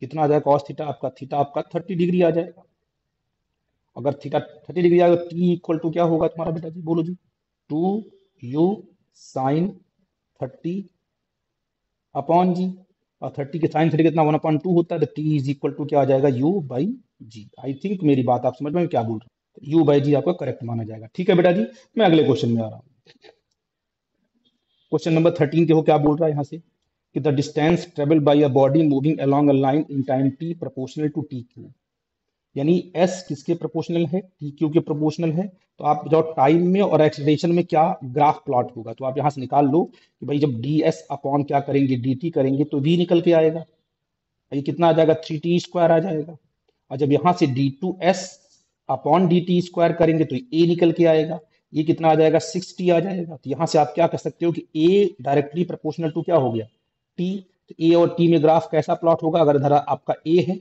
कितना आ जाएगा? cos थीटा आपका, थीटा आपका 30 डिग्री आ जाएगा। अगर थीटा 30 डिग्री आएगा, टी इक्वल टू क्या होगा तुम्हारा बेटा जी? बोलो जी। 2u sin 30 अपॉन जी, और 30 के साइन 30 कितना? 1/2 होता है, तो टी इज इक्वल टू क्या आ जाएगा? u/g। आई थिंक मेरी बात आप समझ में क्या बोल रहे हैं? u/g आपका करेक्ट माना जाएगा। ठीक है बेटा जी, मैं अगले क्वेश्चन में आ रहा हूँ। क्वेश्चन नंबर 13 देखो क्या बोल रहा है यहाँ से कि the distance travel by a body moving along a line in time t proportional to t cube. यानी s किसके प्रोपोर्शनल है? टी क्यू के प्रोपोर्शनल है। तो आप जो टाइम में और एक्सीलरेशन में क्या ग्राफ प्लॉट होगा, तो आप यहाँ से निकाल लो कि भाई जब ds अपॉन क्या करेंगे, dt करेंगे, तो v निकल के आएगा। ये कितना आ जाएगा? 3t² आ जाएगा। और जब यहाँ से d2s अपॉन dt² करेंगे तो a निकल के आएगा। ये कितना आ जाएगा? 6t आ जाएगा। तो यहाँ से आप क्या कर सकते हो कि a डायरेक्टली प्रोपोर्शनल टू क्या हो गया? t। तो a और t में ग्राफ कैसा प्लॉट होगा? अगर इधर आपका a है,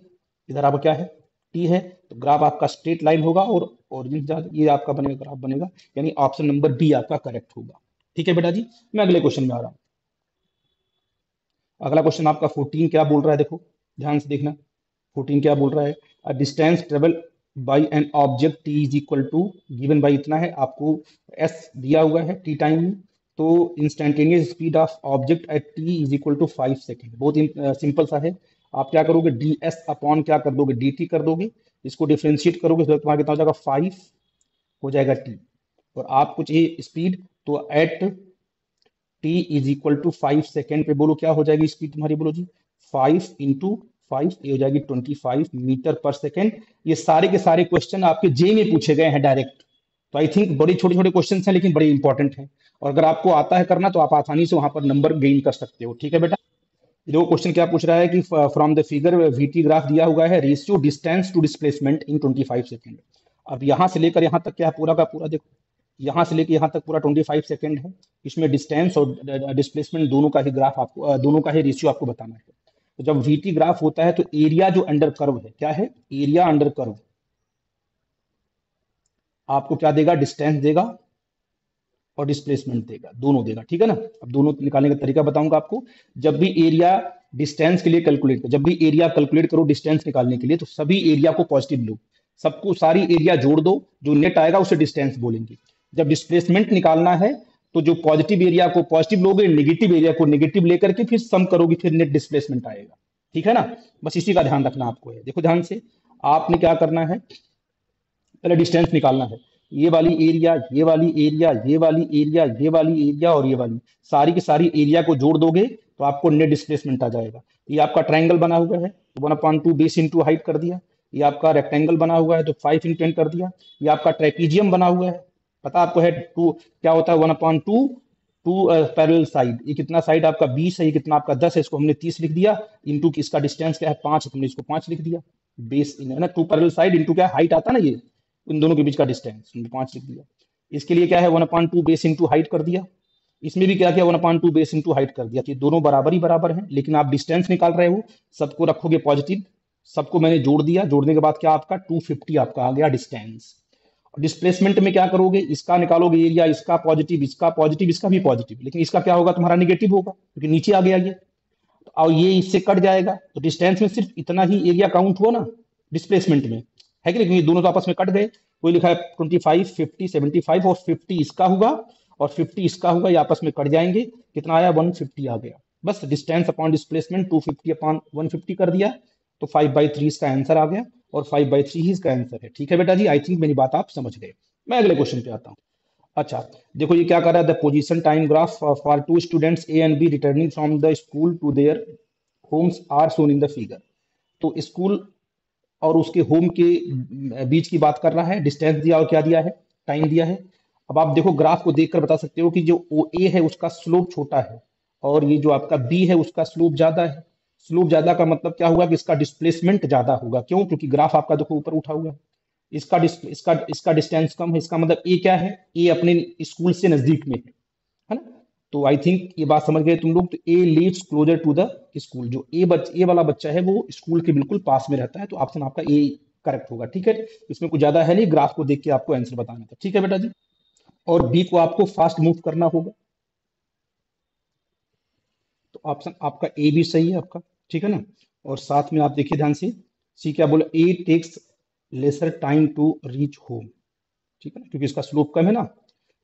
इधर आपका क्या है? t है, तो ग्राफ आपका स्ट्रेट लाइन होगा और ओरिजिन ये आपका बनेगा, ग्राफ बनेगा। यानी ऑप्शन नंबर बी आपका करेक्ट होगा। ठीक है बेटा जी, मैं अगले क्वेश्चन में आ रहा हूँ। अगला क्वेश्चन आपका 14 क्या बोल रहा है? देखो ध्यान से देखना। 14 क्या बोल रहा है? A distance travel by an object t is equal to, given by इतना है, आपको एस दिया हुआ है टी टाइम में। तो instantaneous speed of object at t is equal to 5 second. बहुत सिंपल सा है। आप क्या करोगे? डी एस अपॉन क्या कर दोगे? डी टी कर दोगे। इसको डिफ्रेंशिएट करोगे तो तुम्हारा कितना हो जाएगा? 5 हो जाएगा टी। और आपको चाहिए स्पीड, तो at t is equal to 5 second पे बोलो क्या हो जाएगी स्पीड तुम्हारी? बोलो जी। 5 × 5, ये हो जाएगी 25 मीटर पर सेकेंड। ये सारे के सारे क्वेश्चन आपके जे में पूछे गए हैं डायरेक्ट। तो आई थिंक बड़ी छोटे छोटे क्वेश्चन हैं लेकिन बड़े इंपॉर्टेंट हैं, और अगर आपको आता है करना तो आप आसानी से वहां पर नंबर गेन कर सकते हो। ठीक है बेटा। देखो क्वेश्चन क्या पूछ रहा है कि from the figure VT graph दिया हुआ है, ratio distance to displacement in 25 second. अब यहाँ से लेकर यहाँ तक क्या है? पूरा का पूरा देखो, यहाँ से लेकर यहाँ तक पूरा 25 सेकेंड है। इसमें डिस्टेंस और डिस्प्लेसमेंट दोनों का ही ग्राफ आपको दोनों का ही रेशियो आपको बताना है। तो जब वीटी ग्राफ होता है तो एरिया जो अंडर कर्व है, क्या है? एरिया अंडर कर्व आपको क्या देगा? डिस्टेंस देगा और डिस्प्लेसमेंट देगा, दोनों देगा। ठीक है ना। अब दोनों निकालने का तरीका बताऊंगा आपको। जब भी एरिया डिस्टेंस के लिए कैलकुलेट करो, जब भी एरिया कैलकुलेट करो डिस्टेंस निकालने के लिए, तो सभी एरिया को पॉजिटिव लो, सबको सारी एरिया जोड़ दो, जो नेट आएगा उसे डिस्टेंस बोलेंगे। जब डिस्प्लेसमेंट निकालना है तो जो पॉजिटिव एरिया को पॉजिटिव लोगे, नेगेटिव एरिया को नेगेटिव लेकर के फिर सम करोगे, फिर नेट डिस्प्लेसमेंट आएगा। ठीक है ना। बस इसी का ध्यान रखना आपको है। देखो ध्यान से, आपने क्या करना है? पहले डिस्टेंस निकालना है। ये वाली एरिया, ये वाली एरिया, ये वाली एरिया, ये वाली एरिया और ये वाली, सारी की सारी एरिया को जोड़ दोगे तो आपको नेट डिस्प्लेसमेंट आ जाएगा। ये आपका ट्राइंगल बना हुआ है तो 1/2 बेस इंटू हाइट कर दिया। ये आपका रेक्टेंगल बना हुआ है तो 5 × 10 कर दिया। ये आपका ट्रेपीजियम बना हुआ है, पता आपको है टू क्या होता है? 1/2 टू पैरेलल साइड। ये कितना साइड आपका? 20 है। ये कितना आपका? 10 है। इसको हमने 30 लिख दिया। इंटू इसका डिस्टेंस क्या है? 5 है, तुमने इसको 5 लिख दिया। बेस इन है ना, टू पैरेलल साइड इंटू क्या हाइट आता है ना, ये इन दोनों के बीच का डिस्टेंस 5 लिख दिया। इसके लिए क्या है? 1/2 बेस इंटू हाइट कर दिया। इसमें भी क्या किया? 1/2 बेस इंटू हाइट कर दिया। तो ये दोनों बराबर ही बराबर हैं, लेकिन आप डिस्टेंस निकाल रहे हो, सबको रखोगे पॉजिटिव, सबको मैंने जोड़ दिया। जोड़ने के बाद क्या आपका 250 आपका आ गया डिस्टेंस। और डिस्प्लेसमेंट में क्या करोगे? इसका निकालोगे एरिया, इसका पॉजिटिव, इसका पॉजिटिव, इसका भी पॉजिटिव, लेकिन इसका क्या होगा? तुम्हारा निगेटिव होगा क्योंकि नीचे आ गया ये। और ये इससे कट जाएगा तो डिस्टेंस में सिर्फ इतना ही एरिया काउंट हुआ ना डिस्प्लेसमेंट में, है कि नहीं? क्योंकि दोनों तो आपस में कट गए। कोई लिखा है 25, 50, 75 और 50 इसका होगा और 50 इसका होगा, ये आपस में कट जाएंगे। कितना आया? 150 आ गया। बस डिस्टेंस अपॉन डिस्प्लेसमेंट 250 अपॉन 150 कर दिया। तो 5/3 इसका आंसर आ गया और 5/3 ही इसका आंसर है। ठीक है बेटा जी, आई थिंक मेरी बात आप समझ गए। मैं अगले क्वेश्चन पे आता हूँ। अच्छा, देखो ये क्या कर रहा है, the position time graph for two students A and B returning from the school to their homes are shown in the figure. तो स्कूल और उसके होम के बीच की बात कर रहा है, डिस्टेंस दिया और क्या दिया है, टाइम दिया है। अब आप देखो ग्राफ को देखकर बता सकते हो कि जो ओ ए है उसका स्लोप छोटा है और ये जो आपका बी है उसका स्लोप ज्यादा है। स्लोप ज्यादा का मतलब क्या हुआ कि इसका डिस्प्लेसमेंट ज्यादा होगा। क्यों? क्योंकि ग्राफ आपका देखो ऊपर उठा हुआ है। इसका डिस्टेंस कम है, इसका मतलब ए क्या है, ए अपने स्कूल से नजदीक में है ना। तो आई थिंक ये बात समझ गए तुम लोग। तो A leaves closer to the school, जो ए वाला बच्चा है वो स्कूल के बिल्कुल पास में रहता है। तो ऑप्शन आपका ए करेक्ट होगा। ठीक है, इसमें कुछ ज्यादा है नहीं, ग्राफ को देख के आपको आंसर बताना था। ठीक है बेटा जी, और बी को आपको फास्ट मूव करना होगा। तो ऑप्शन आपका ए भी सही है आपका। ठीक है ना, और साथ में आप देखिए ध्यान से, सी क्या बोला, A takes lesser time to reach home. ठीक है ना, क्योंकि इसका स्लोप कम है ना, तो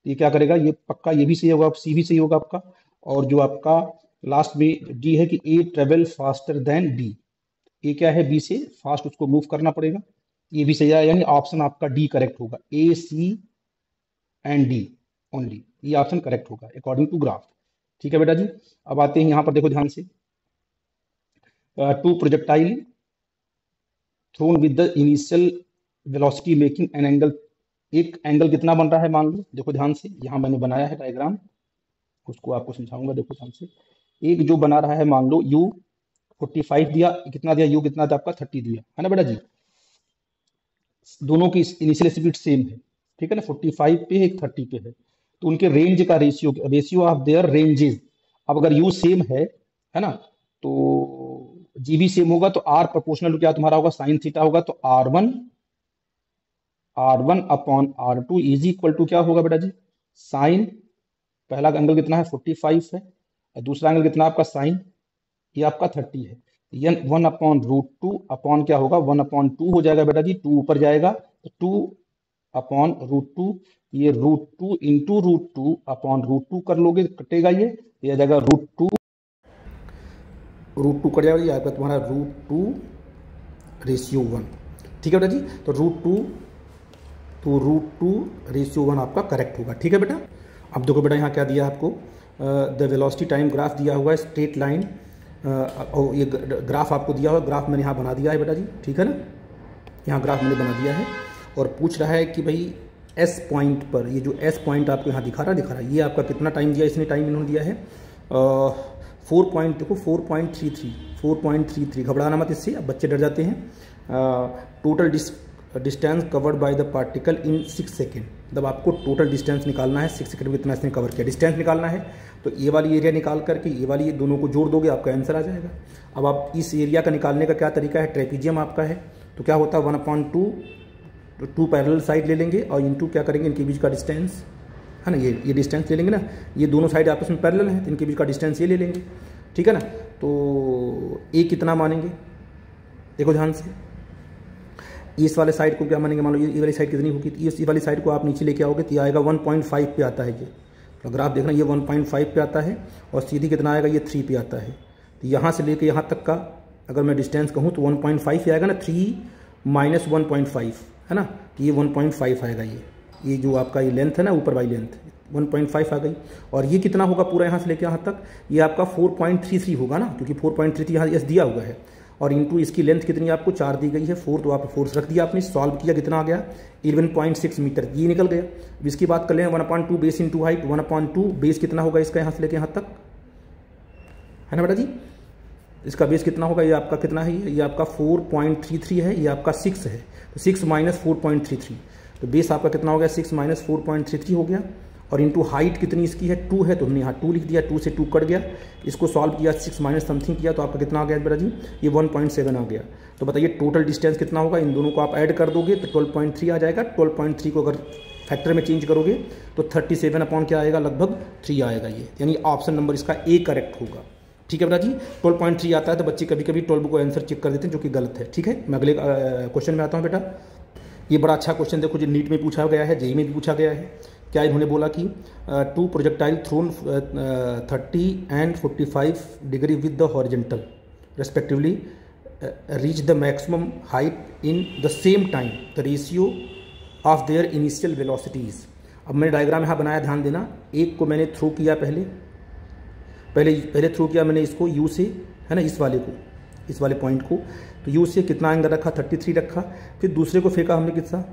ये क्या करेगा, ये पक्का ये भी सही होगा, सी भी सही होगा आपका। और जो आपका लास्ट में डी है कि ए ट्रेवल फास्टर देन बी, ए क्या है, बी से फास्ट उसको मूव करना पड़ेगा, ये भी सही है। यानी ऑप्शन आपका डी करेक्ट होगा, ए सी एंड डी ओनली, ये ऑप्शन करेक्ट होगा अकॉर्डिंग टू ग्राफ। ठीक है बेटा जी, अब आते हैं यहाँ पर, देखो ध्यान से, two projectile thrown with the initial velocity making an angle. एक एंगल कितना बन रहा है मान लो, देखो ध्यान से, यहाँ मैंने बनाया है डायग्राम, उसको आपको समझाऊंगा। देखो ध्यान से, एक जो बना रहा है मान लो u 45 दिया, कितना दिया, u कितना था आपका 30 दिया है ना बेटा जी। दोनों की इनिशियल स्पीड सेम है, ठीक है ना, 45 पे है, एक 30 पे है। तो उनके रेंज का रेशियो ऑफ देयर रेंजेस, अब अगर u सेम है ना, तो जी भी सेम होगा, तो r प्रोपोर्शनल टू क्या तुम्हारा होगा, साइन थीटा होगा। तो r1 upon r2 is equal to क्या होगा बेटा जी, साइन, पहला एंगल कितना है 45 है, और दूसरा एंगल कितना आपका साइन, ये आपका 30 है। ये 1/√2 अपॉन क्या होगा, 1/2 हो जाएगा बेटा जी, 2 ऊपर जाएगा तो 2/√2, ये √2 इंटू √2 अपॉन √2 कर लोगे, कटेगा ये आ जाएगा √2 कट जाएगा, ये आपका तुम्हारा √2:1। ठीक है बेटा जी, तो √2:1 आपका करेक्ट होगा। ठीक है बेटा, अब देखो बेटा यहाँ क्या दिया आपको, द वेलोसिटी टाइम ग्राफ दिया हुआ है, स्ट्रेट लाइन, और ये ग्राफ आपको दिया हुआ, ग्राफ मैंने यहाँ बना दिया है बेटा जी। ठीक है ना, यहाँ ग्राफ मैंने बना दिया है, और पूछ रहा है कि भाई एस पॉइंट पर, ये जो एस पॉइंट आपको यहाँ दिखा रहा है, ये आपका कितना टाइम दिया, इसने टाइम इन्होंने दिया है 4.33, घबराना मत इससे, अब बच्चे डर जाते हैं। Total distance covered by the particle in 6 second, मतलब आपको टोटल डिस्टेंस निकालना है 6 सेकेंड में, इतना इसने कवर किया, डिस्टेंस निकालना है। तो ये वाली एरिया निकाल करके ये वाली दोनों को जोड़ दोगे, आपका आंसर आ जाएगा। अब आप इस एरिया का निकालने का क्या तरीका है, ट्रेपीजियम आपका है, तो क्या होता है 1/2, 2 पैरेलल साइड ले लेंगे और इंटू क्या करेंगे, इनके बीच का डिस्टेंस है ना, ये डिस्टेंस ले लेंगे ना, ये दोनों साइड आपस में पैरेलल हैं, तो इनके बीच का डिस्टेंस ये ले लेंगे। ठीक है ना, तो ए कितना मानेंगे, देखो ध्यान से, इस वाले साइड को क्या मानेंगे, मान लो ये वाली साइड कितनी होगी, इस वाली साइड को आप नीचे लेके आओगे तो ये आएगा 1.5 पे आता है। ये तो ग्राफ देखना, ये 1.5 पे आता है, और सीधी कितना आएगा, ये 3 पे आता है। तो यहाँ से लेके यहाँ तक का अगर मैं डिस्टेंस कहूँ तो 1.5 ही आएगा ना, 3 - 1.5 है ना, तो ये 1.5 आएगा। ये जो आपका ये लेंथ है ना, ऊपर वाली लेंथ 1.5 आ गई, और ये कितना होगा पूरा यहाँ से लेके यहाँ तक, ये आपका 4.33 होगा ना, क्योंकि 4.33 यहाँ एस दिया हुआ है, और इंटू इसकी लेंथ कितनी आपको 4 दी गई है, 4, तो आप 4 रख दिया आपने, सॉल्व किया, कितना आ गया 11.6 मीटर, ये निकल गया। अब इसकी बात कर लें, 1/2 बेस इंटू हाइट, 1/2 बेस कितना होगा इसका यहाँ से लेके यहाँ तक, है ना बेटा जी, इसका बेस कितना होगा, ये आपका कितना है, ये आपका 4.33 है, ये आपका 6 है, तो 6 - 4.33, तो बेस आपका कितना हो गया, 6 - 4.33 हो गया, और इंटू हाइट कितनी इसकी है 2 है, तो हमने यहाँ 2 लिख दिया, 2 से 2 कट गया, इसको सॉल्व किया 6 माइनस समथिंग किया, तो आपका कितना आ गया बेटा जी, ये 1.7 आ गया। तो बताइए टोटल डिस्टेंस कितना होगा, इन दोनों को आप ऐड कर दोगे तो 12.3 आ जाएगा, 12.3 को अगर फैक्टर में चेंज करोगे तो 37 अपॉन क्या आएगा, लगभग 3 आएगा ये, यानी ऑप्शन नंबर इसका ए करेक्ट होगा। ठीक है बेटा जी, 12.3 आता है, तो बच्चे कभी कभी 12 को आंसर चेक कर देते हैं, जो कि गलत है। ठीक है, मैं अगले क्वेश्चन में आता हूँ बेटा। ये बड़ा अच्छा क्वेश्चन देखो, जो नीट में पूछा गया है, जेईई में भी पूछा गया है। क्या इन्होंने बोला कि 2 projectile thrown 30 and 45 degree with the horizontal respectively reach the maximum height in the same time, the ratio of their initial velocities। अब मैंने डायग्राम यहाँ बनाया, ध्यान देना। एक को मैंने थ्रो किया, पहले थ्रो किया मैंने इसको u से, है ना, इस वाले पॉइंट को, तो u से कितना एंगल रखा, 33 रखा। फिर दूसरे को फेंका हमने कितना,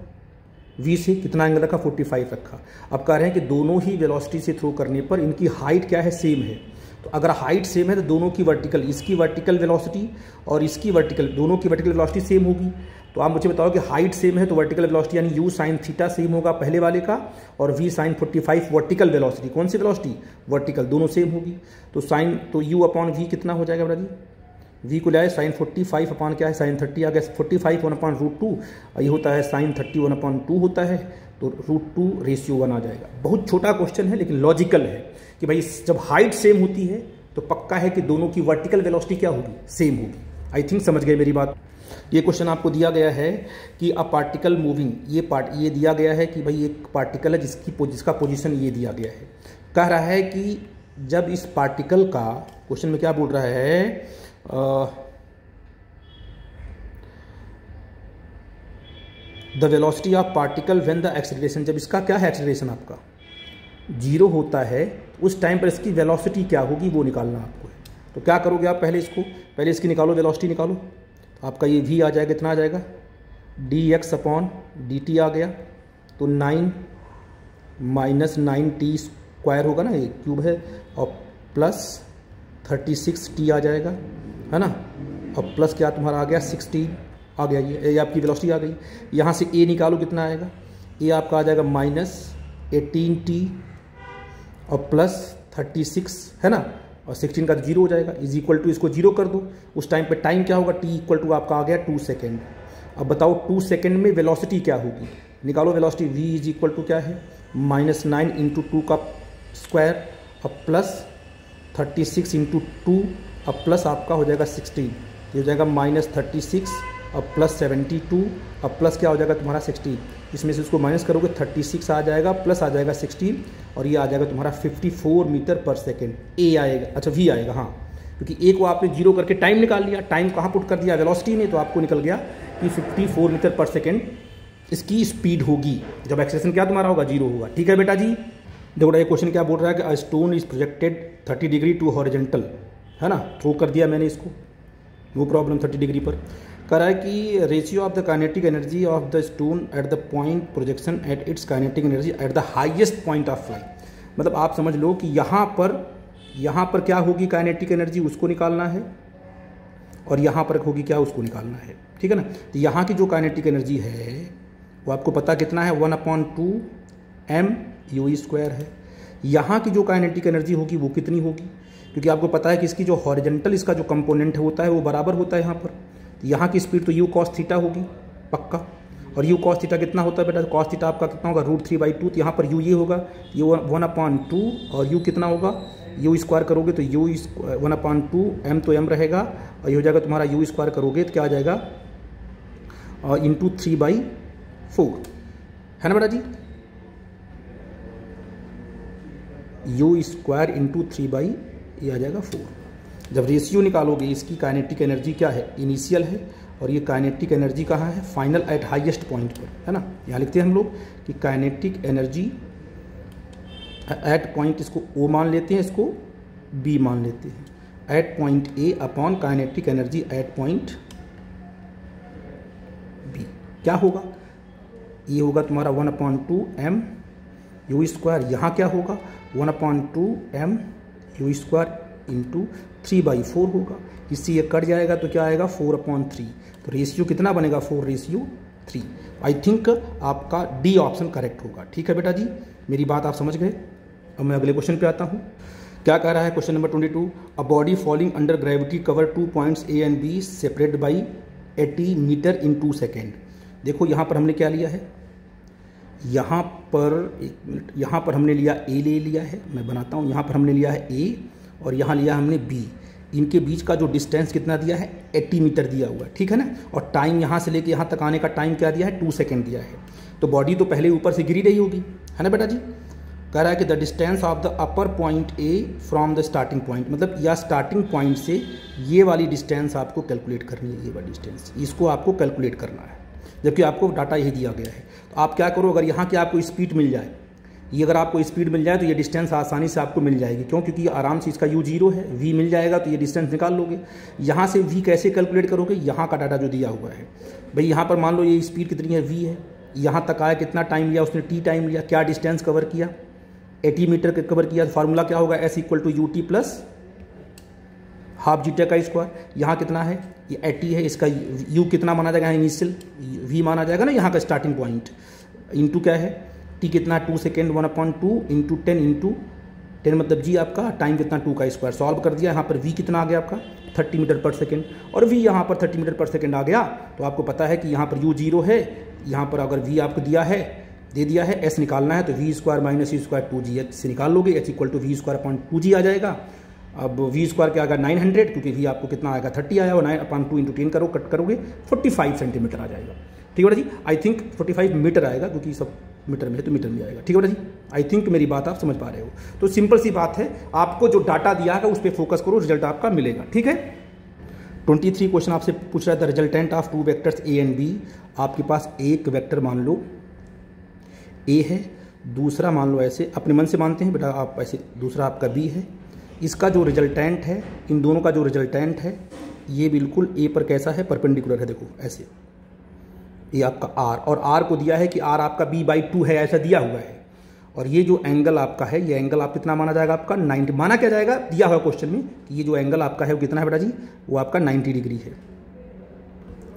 v से कितना एंगल रखा, 45 रखा। अब कह रहे हैं कि दोनों ही वेलोसिटी से थ्रो करने पर इनकी हाइट क्या है, सेम है। तो अगर हाइट सेम है तो दोनों की वर्टिकल, इसकी वर्टिकल वेलोसिटी और इसकी वर्टिकल, दोनों की वर्टिकल वेलोसिटी सेम होगी। तो आप मुझे बताओ कि हाइट सेम है तो वर्टिकल वेलोसिटी यानी u sin थीटा सेम होगा पहले वाले का, और v sin 45 वर्टिकल वेलोसिटी, कौन सी वेलोसिटी, वर्टिकल, दोनों सेम होगी। तो u अपॉन v कितना हो जाएगा बेटा जी, v को लाए sin 45 अपॉन क्या है, sin 30 आ गया, 45 1 अपॉन √2, और ये होता है sin 30 1 अपॉन 2 होता है, तो √2 रेशियो 1 आ जाएगा। बहुत छोटा क्वेश्चन है लेकिन लॉजिकल है कि भाई जब हाइट सेम होती है तो पक्का है कि दोनों की वर्टिकल वेलोसिटी क्या होगी, सेम होगी। आई थिंक समझ गए मेरी बात। ये क्वेश्चन आपको दिया गया है कि अ पार्टिकल मूविंग, ये दिया गया है कि भाई एक पार्टिकल है जिसका पोजीशन ये दिया गया है। कह रहा है कि जब इस पार्टिकल का, क्वेश्चन में क्या बोल रहा है, the velocity of particle when the acceleration, जब इसका क्या है, एक्सेलरेशन आपका 0 होता है, उस टाइम पर इसकी वेलोसिटी क्या होगी वो निकालना आपको है। तो क्या करोगे आप, पहले इसकी निकालो, वेलोसिटी निकालो। तो आपका ये v आ जाएगा, कितना आ जाएगा, dx अपॉन dt आ गया, तो 9 माइनस 9t स्क्वायर होगा ना, ये क्यूब है, और प्लस 36t आ जाएगा, है ना, और प्लस क्या तुम्हारा आ गया 16 आ गया, ये आपकी वेलोसिटी आ गई। यहाँ से a निकालो, कितना आएगा, a आपका आ जाएगा माइनस 18t और प्लस 36, है ना, और 16 का 0 हो जाएगा, इज इक्वल टू, इसको 0 कर दो। उस टाइम पे टाइम क्या होगा, t इक्वल टू आपका आ गया 2 सेकेंड। अब बताओ 2 सेकेंड में वेलोसिटी क्या होगी, निकालो velocity. v is equal to क्या है, -9 इंटू 2 का स्क्वायर और प्लस 36 इंटू 2 और प्लस आपका हो जाएगा 16, ये हो जाएगा -36 और प्लस 72 और प्लस क्या हो जाएगा तुम्हारा 16। इसमें से उसको माइनस करोगे 36 आ जाएगा, प्लस आ जाएगा 16, और ये आ जाएगा तुम्हारा 54 मीटर पर सेकेंड। ए आएगा, अच्छा v आएगा, हाँ, क्योंकि ए को आपने 0 करके टाइम निकाल लिया, टाइम कहाँ पुट कर दिया, वेलोसिटी में, तो आपको निकल गया कि 54 मीटर पर सेकेंड इसकी स्पीड होगी जब एक्सेलेरेशन क्या तुम्हारा होगा, 0 होगा। ठीक है बेटा जी। देखो ये क्वेश्चन क्या बोल रहा है कि a stone is projected 30 degree to horizontal, है ना, थ्रो कर दिया मैंने इसको, नो प्रॉब्लम, 30 डिग्री पर। कह रहा है कि ratio of the kinetic energy of the stone at the point projection at its kinetic energy at the highest point of flight. मतलब आप समझ लो कि यहाँ पर क्या होगी काइनेटिक एनर्जी, उसको निकालना है, और यहाँ पर होगी क्या, उसको निकालना है। ठीक है ना। तो यहाँ की जो काइनेटिक एनर्जी है वो आपको पता कितना है, 1/2 mU² है। यहाँ की जो काइनेटिक एनर्जी होगी वो कितनी होगी, क्योंकि आपको पता है कि इसकी जो हॉरिजेंटल इसका जो कंपोनेंट होता है वो बराबर होता है यहाँ पर। तो यहाँ की स्पीड तो u cos थीटा होगी पक्का, और u cos थीटा कितना होता है बेटा, cos थीटा आपका कितना होगा, √3/2। तो यहाँ पर u ये होगा, ये 1/2, और u कितना होगा, u² करोगे तो u 1/2, m तो m रहेगा, और ये हो जाएगा तुम्हारा u² करोगे तो क्या आ जाएगा, इंटू 3/4, है ना बेटा जी, u² इंटू 3 ये आ जाएगा 4। जब रेशियो निकालोगे, इसकी काइनेटिक एनर्जी क्या है, इनिशियल है, और ये काइनेटिक एनर्जी कहाँ है, फाइनल एट हाईएस्ट पॉइंट पर, है ना। यहाँ लिखते हैं हम लोग कि काइनेटिक एनर्जी एट पॉइंट, इसको O मान लेते हैं, इसको B मान लेते हैं, at point A upon kinetic energy at point B क्या होगा, ये होगा तुम्हारा 1/2 mU²। यहाँ क्या होगा, 1/2 mU² इंटू 3/4 होगा। इससे ये कट जाएगा तो क्या आएगा, 4/3। तो रेशियो कितना बनेगा, 4:3। आई थिंक आपका डी ऑप्शन करेक्ट होगा। ठीक है बेटा जी, मेरी बात आप समझ गए। अब मैं अगले क्वेश्चन पे आता हूँ। क्या कह रहा है question number 22, a body falling under gravity cover 2 points A and B separate by 80 meter in 2 second. देखो यहाँ पर हमने क्या लिया है, यहाँ पर हमने लिया A ले लिया है, मैं बनाता हूँ। यहाँ पर हमने लिया है A और यहाँ लिया हमने B। इनके बीच का जो डिस्टेंस कितना दिया है, 80 मीटर दिया हुआ है, ठीक है ना। और टाइम यहाँ से लेके यहाँ तक आने का टाइम क्या दिया है, 2 सेकेंड दिया है। तो बॉडी तो पहले ऊपर से गिरी रही होगी, है ना बेटा जी। कह रहा है कि the distance of the upper point A from the starting point, मतलब या स्टार्टिंग पॉइंट से ये वाली डिस्टेंस आपको कैलकुलेट करनी है, ये वाली डिस्टेंस इसको आपको कैलकुलेट करना है, जबकि आपको डाटा यही दिया गया है। तो आप क्या करो, अगर यहाँ की आपको स्पीड मिल जाए, ये अगर आपको स्पीड मिल जाए तो ये डिस्टेंस आसानी से आपको मिल जाएगी, क्यों? क्योंकि आराम से इसका u0 है, v मिल जाएगा तो ये डिस्टेंस निकाल लोगे। यहाँ से v कैसे कैलकुलेट करोगे? यहाँ का डाटा जो दिया हुआ है भाई, यहाँ पर मान लो ये स्पीड कितनी है, v है, यहाँ तक आया कितना टाइम लिया उसने, t टाइम लिया, क्या डिस्टेंस कवर किया, 80 मीटर कवर किया। फार्मूला क्या होगा, s = ut plus half zeta का स्क्वायर। यहाँ कितना है, ये 80 है, इसका u कितना माना जाएगा, इनिशियल v माना जाएगा ना यहाँ का स्टार्टिंग पॉइंट, इंटू क्या है t कितना, 2 सेकेंड, 1/2 इंटू 10 मतलब g आपका टाइम कितना, 2 का स्क्वायर। सॉल्व कर दिया, यहाँ पर v कितना आ गया आपका 30 मीटर पर सेकेंड, और v यहाँ पर 30 मीटर पर सेकेंड आ गया। तो आपको पता है कि यहाँ पर u0 है, यहाँ पर अगर v आपको दे दिया है, s निकालना है तो v² - c² 2g से निकाल लोगे, h = v²/2g आ जाएगा। अब v² क्या आएगा 900, क्योंकि v आपको कितना आएगा 30 आया, और 9/2 इंटू 10 करो, कट करोगे 45 सेंटीमीटर आ जाएगा। ठीक है बेटा जी, आई थिंक 45 मीटर आएगा, क्योंकि सब मीटर में है तो मीटर में आएगा। ठीक है बेटा जी, आई थिंक मेरी बात आप समझ पा रहे हो। तो सिंपल सी बात है, आपको जो डाटा दिया है उस पर फोकस करो, रिजल्ट आपका मिलेगा। ठीक है, 23 क्वेश्चन आपसे पूछ रहा था, resultant of 2 vectors A and B. आपके पास एक वेक्टर मान लो ए है, दूसरा मान लो ऐसे, अपने मन से मानते हैं बेटा आप ऐसे, दूसरा आपका बी है। इसका जो रिजल्टेंट है, इन दोनों का जो रिजल्टेंट है, ये बिल्कुल ए पर कैसा है, परपेंडिकुलर है। देखो ऐसे, ये आपका आर, और आर को दिया है कि आर आपका b/2 है, ऐसा दिया हुआ है। और ये जो एंगल आपका है, ये एंगल आप कितना माना जाएगा आपका 90, माना क्या जाएगा, दिया हुआ क्वेश्चन में कि ये जो एंगल आपका है वो कितना है बेटा जी, वो आपका 90 डिग्री है,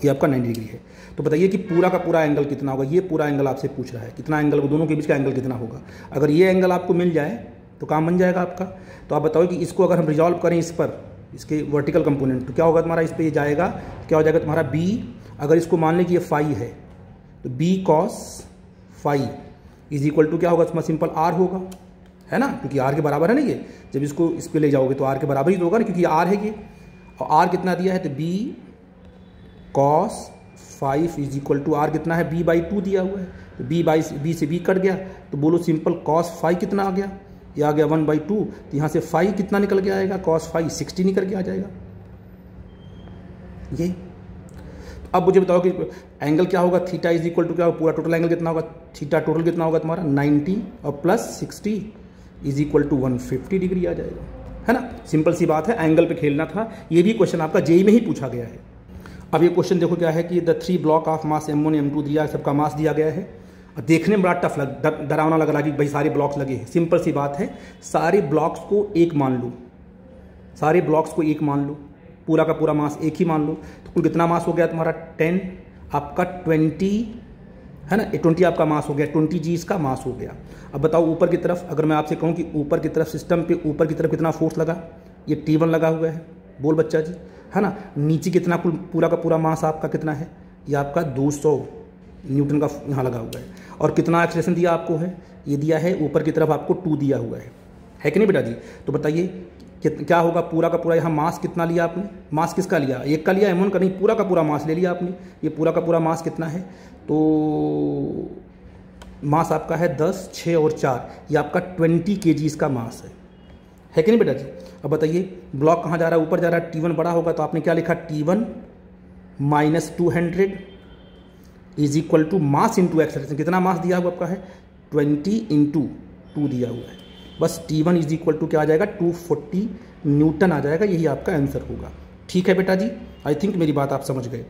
ये आपका 90 डिग्री है। तो बताइए कि पूरा का पूरा एंगल कितना होगा, ये पूरा एंगल आपसे पूछ रहा है, कितना एंगल, दोनों के बीच का एंगल कितना होगा। अगर ये एंगल आपको मिल जाए तो काम बन जाएगा आपका। तो आप बताओ कि इसको अगर हम रिजॉल्व करें इस पर, इसके वर्टिकल कंपोनेंट, तो क्या होगा तुम्हारा, इस पर ये जाएगा, क्या हो जाएगा तुम्हारा b, अगर इसको मान लें कि ये फाई है तो b cos फाई = क्या होगा तुम्हारा, सिंपल r होगा, है ना, क्योंकि r के बराबर है ना ये। जब इसको इस पे ले जाओगे तो r के बराबर ही तो होगा ना, क्योंकि r है ये, और r कितना दिया है, तो b cos 5 = r कितना है, b/2 दिया हुआ है, तो b से b कट गया, तो बोलो सिंपल cos 5 कितना आ गया, ये आ गया 1/2। तो यहाँ से 5 कितना निकल के आएगा, cos 5 60 निकल के आ जाएगा ये। अब मुझे बताओ कि एंगल क्या होगा, थीटा = क्या होगा, पूरा टोटल एंगल कितना होगा, थीटा टोटल कितना होगा तुम्हारा 90 और प्लस 60 = 150 डिग्री आ जाएगा, है ना। सिंपल सी बात है, एंगल पे खेलना था। ये भी क्वेश्चन आपका जेईई में ही पूछा गया है। अब ये क्वेश्चन देखो क्या है कि the 3 block of mass m1 m2 दिया, सबका मास दिया गया है। देखने में बड़ा टफ डरावना लग रहा है कि भाई सारे ब्लॉक्स लगे हैं। सिंपल सी बात है, सारे ब्लॉक्स को एक मान लो, सारे ब्लॉक्स को एक मान लो, पूरा का पूरा मास एक ही मान लो। तो कुल कितना मास हो गया तुम्हारा 10, आपका 20 है ना, 20 आपका मास हो गया, 20 जी इसका मास हो गया। अब बताओ ऊपर की तरफ, अगर मैं आपसे कहूँ कि ऊपर की तरफ सिस्टम पे ऊपर की तरफ कितना फोर्स लगा, ये T1 लगा हुआ है, बोल बच्चा जी, है ना। नीचे कितना कुल पूरा का पूरा मास आपका कितना है, ये आपका 200 न्यूटन का यहाँ लगा हुआ है। और कितना एक्सेलरेशन दिया आपको है, ये दिया है ऊपर की तरफ आपको 2 दिया हुआ है कि नहीं बेटा जी। तो बताइए क्या होगा, पूरा का पूरा यहाँ मास कितना लिया आपने, मास किसका लिया, एक का लिया m1 का नहीं, पूरा का पूरा मास ले लिया आपने। ये पूरा का पूरा मास कितना है, तो मास आपका है 10, 6 और 4, ये आपका 20 kg इसका मास है कि नहीं बेटा जी। अब बताइए ब्लॉक कहाँ जा रहा है, ऊपर जा रहा है, T1 बड़ा होगा तो आपने क्या लिखा, T1 - 200 = मास इंटू एक्सेलरेशन। कितना मास दिया हुआ आपका है, 20 × 2 दिया हुआ है, बस T1 = क्या आ जाएगा 240 न्यूटन आ जाएगा, यही आपका आंसर होगा। ठीक है बेटा जी, आई थिंक मेरी बात आप समझ गए।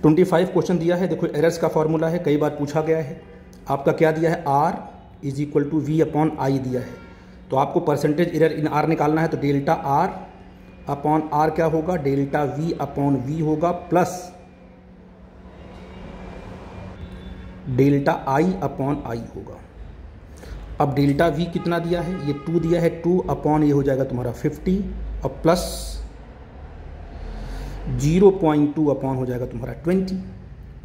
25 क्वेश्चन दिया है, देखो एरर्स का फॉर्मूला है, कई बार पूछा गया है। आपका क्या दिया है, R = V/I दिया है, तो आपको परसेंटेज एरर इन R निकालना है, तो डेल्टा R/R क्या होगा, डेल्टा V/V होगा, प्लस डेल्टा I/I होगा। अब डेल्टा V कितना दिया है, ये 2 दिया है, 2 ये हो जाएगा तुम्हारा 50, और प्लस 0.2 हो जाएगा तुम्हारा 20,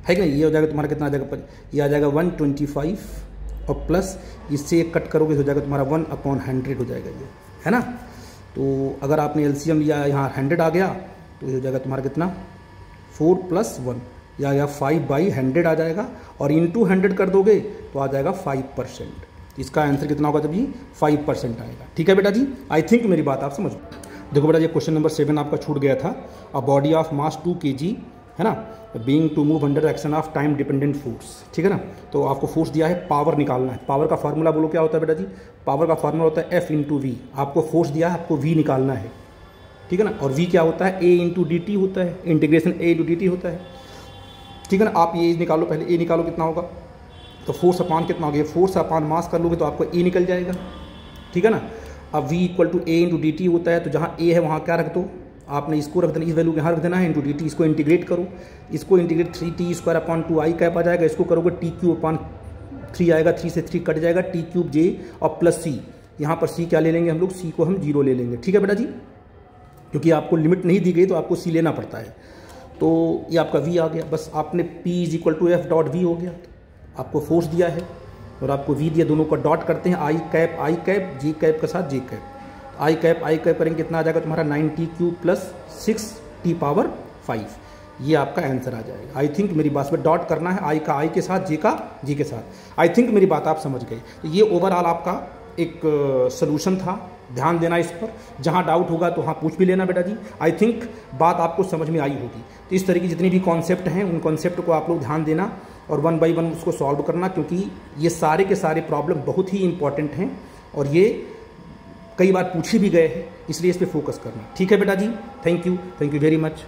है कि नहीं। ये हो जाएगा तुम्हारा कितना आ जाएगा, ये आ जाएगा 125, और प्लस इससे एक कट करोगे तो हो जाएगा तुम्हारा 1/100 हो जाएगा ये, है ना। तो अगर आपने LCM लिया, यहाँ 100 आ गया, तो ये हो जाएगा तुम्हारा कितना 4 + 1, या 5/100 आ जाएगा, और इंटू 100 कर दोगे तो आ जाएगा 5%। इसका आंसर कितना होगा तब ये 5% आएगा। ठीक है बेटा जी, आई थिंक मेरी बात आप समझ। देखो बेटा ये क्वेश्चन नंबर 7 आपका छूट गया था। A body of mass 2 kg है ना, being to move under action of time dependent force. ठीक है ना, तो आपको फोर्स दिया है, पावर निकालना है। पावर का फार्मूला बोलो क्या होता है बेटा जी? पावर का फार्मूला होता है F/V। आपको फोर्स दिया है, आपको V निकालना है। ठीक है ना, और V क्या होता है? A/dt होता है, इंटीग्रेशन A/dt होता है। ठीक है ना, आप ये निकालो, पहले A निकालो कितना होगा, तो फोर्स अपान कितना हो गया, फोर्स अपान मास कर लोगे तो आपको A निकल जाएगा। ठीक है ना, अब V = A/dt होता है, तो जहाँ A है वहाँ क्या रख दो, आपने इसको रख देना, इस वैल्यू यहाँ रख देना है, /dt। इसको इंटीग्रेट करो, इसको इंटीग्रेट 3t² कैप आ जाएगा, इसको करोगे t³ आएगा, 3 से 3 कट जाएगा, t³ और प्लस c, यहाँ पर c क्या ले लेंगे हम लोग, c को हम 0 ले लेंगे। ठीक है बेटा जी, क्योंकि आपको लिमिट नहीं दी गई तो आपको c लेना पड़ता है। तो ये आपका v आ गया, बस आपने p = F.V हो गया। आपको फोर्स दिया है और आपको v दिया, दोनों का डॉट करते हैं, I कैप J कैप के साथ J कैप, I कैप करेंगे कितना आ जाएगा तुम्हारा 9t³ + 6t⁵। ये आपका आंसर आ जाएगा। आई थिंक मेरी बात में डॉट करना है, I का I के साथ, J का J के साथ। आई थिंक मेरी बात आप समझ गए। तो ये ओवरऑल आपका एक सोल्यूशन था, ध्यान देना इस पर। जहाँ डाउट होगा तो हाँ पूछ भी लेना बेटा जी। आई थिंक बात आपको समझ में आई होगी। तो इस तरह की जितनी भी कॉन्सेप्ट हैं उन कॉन्सेप्ट को आप लोग ध्यान देना और 1 बाय 1 उसको सॉल्व करना, क्योंकि ये सारे के सारे प्रॉब्लम बहुत ही इंपॉर्टेंट हैं और ये कई बार पूछे भी गए हैं, इसलिए इस पर फोकस करना। ठीक है बेटा जी, थैंक यू वेरी मच।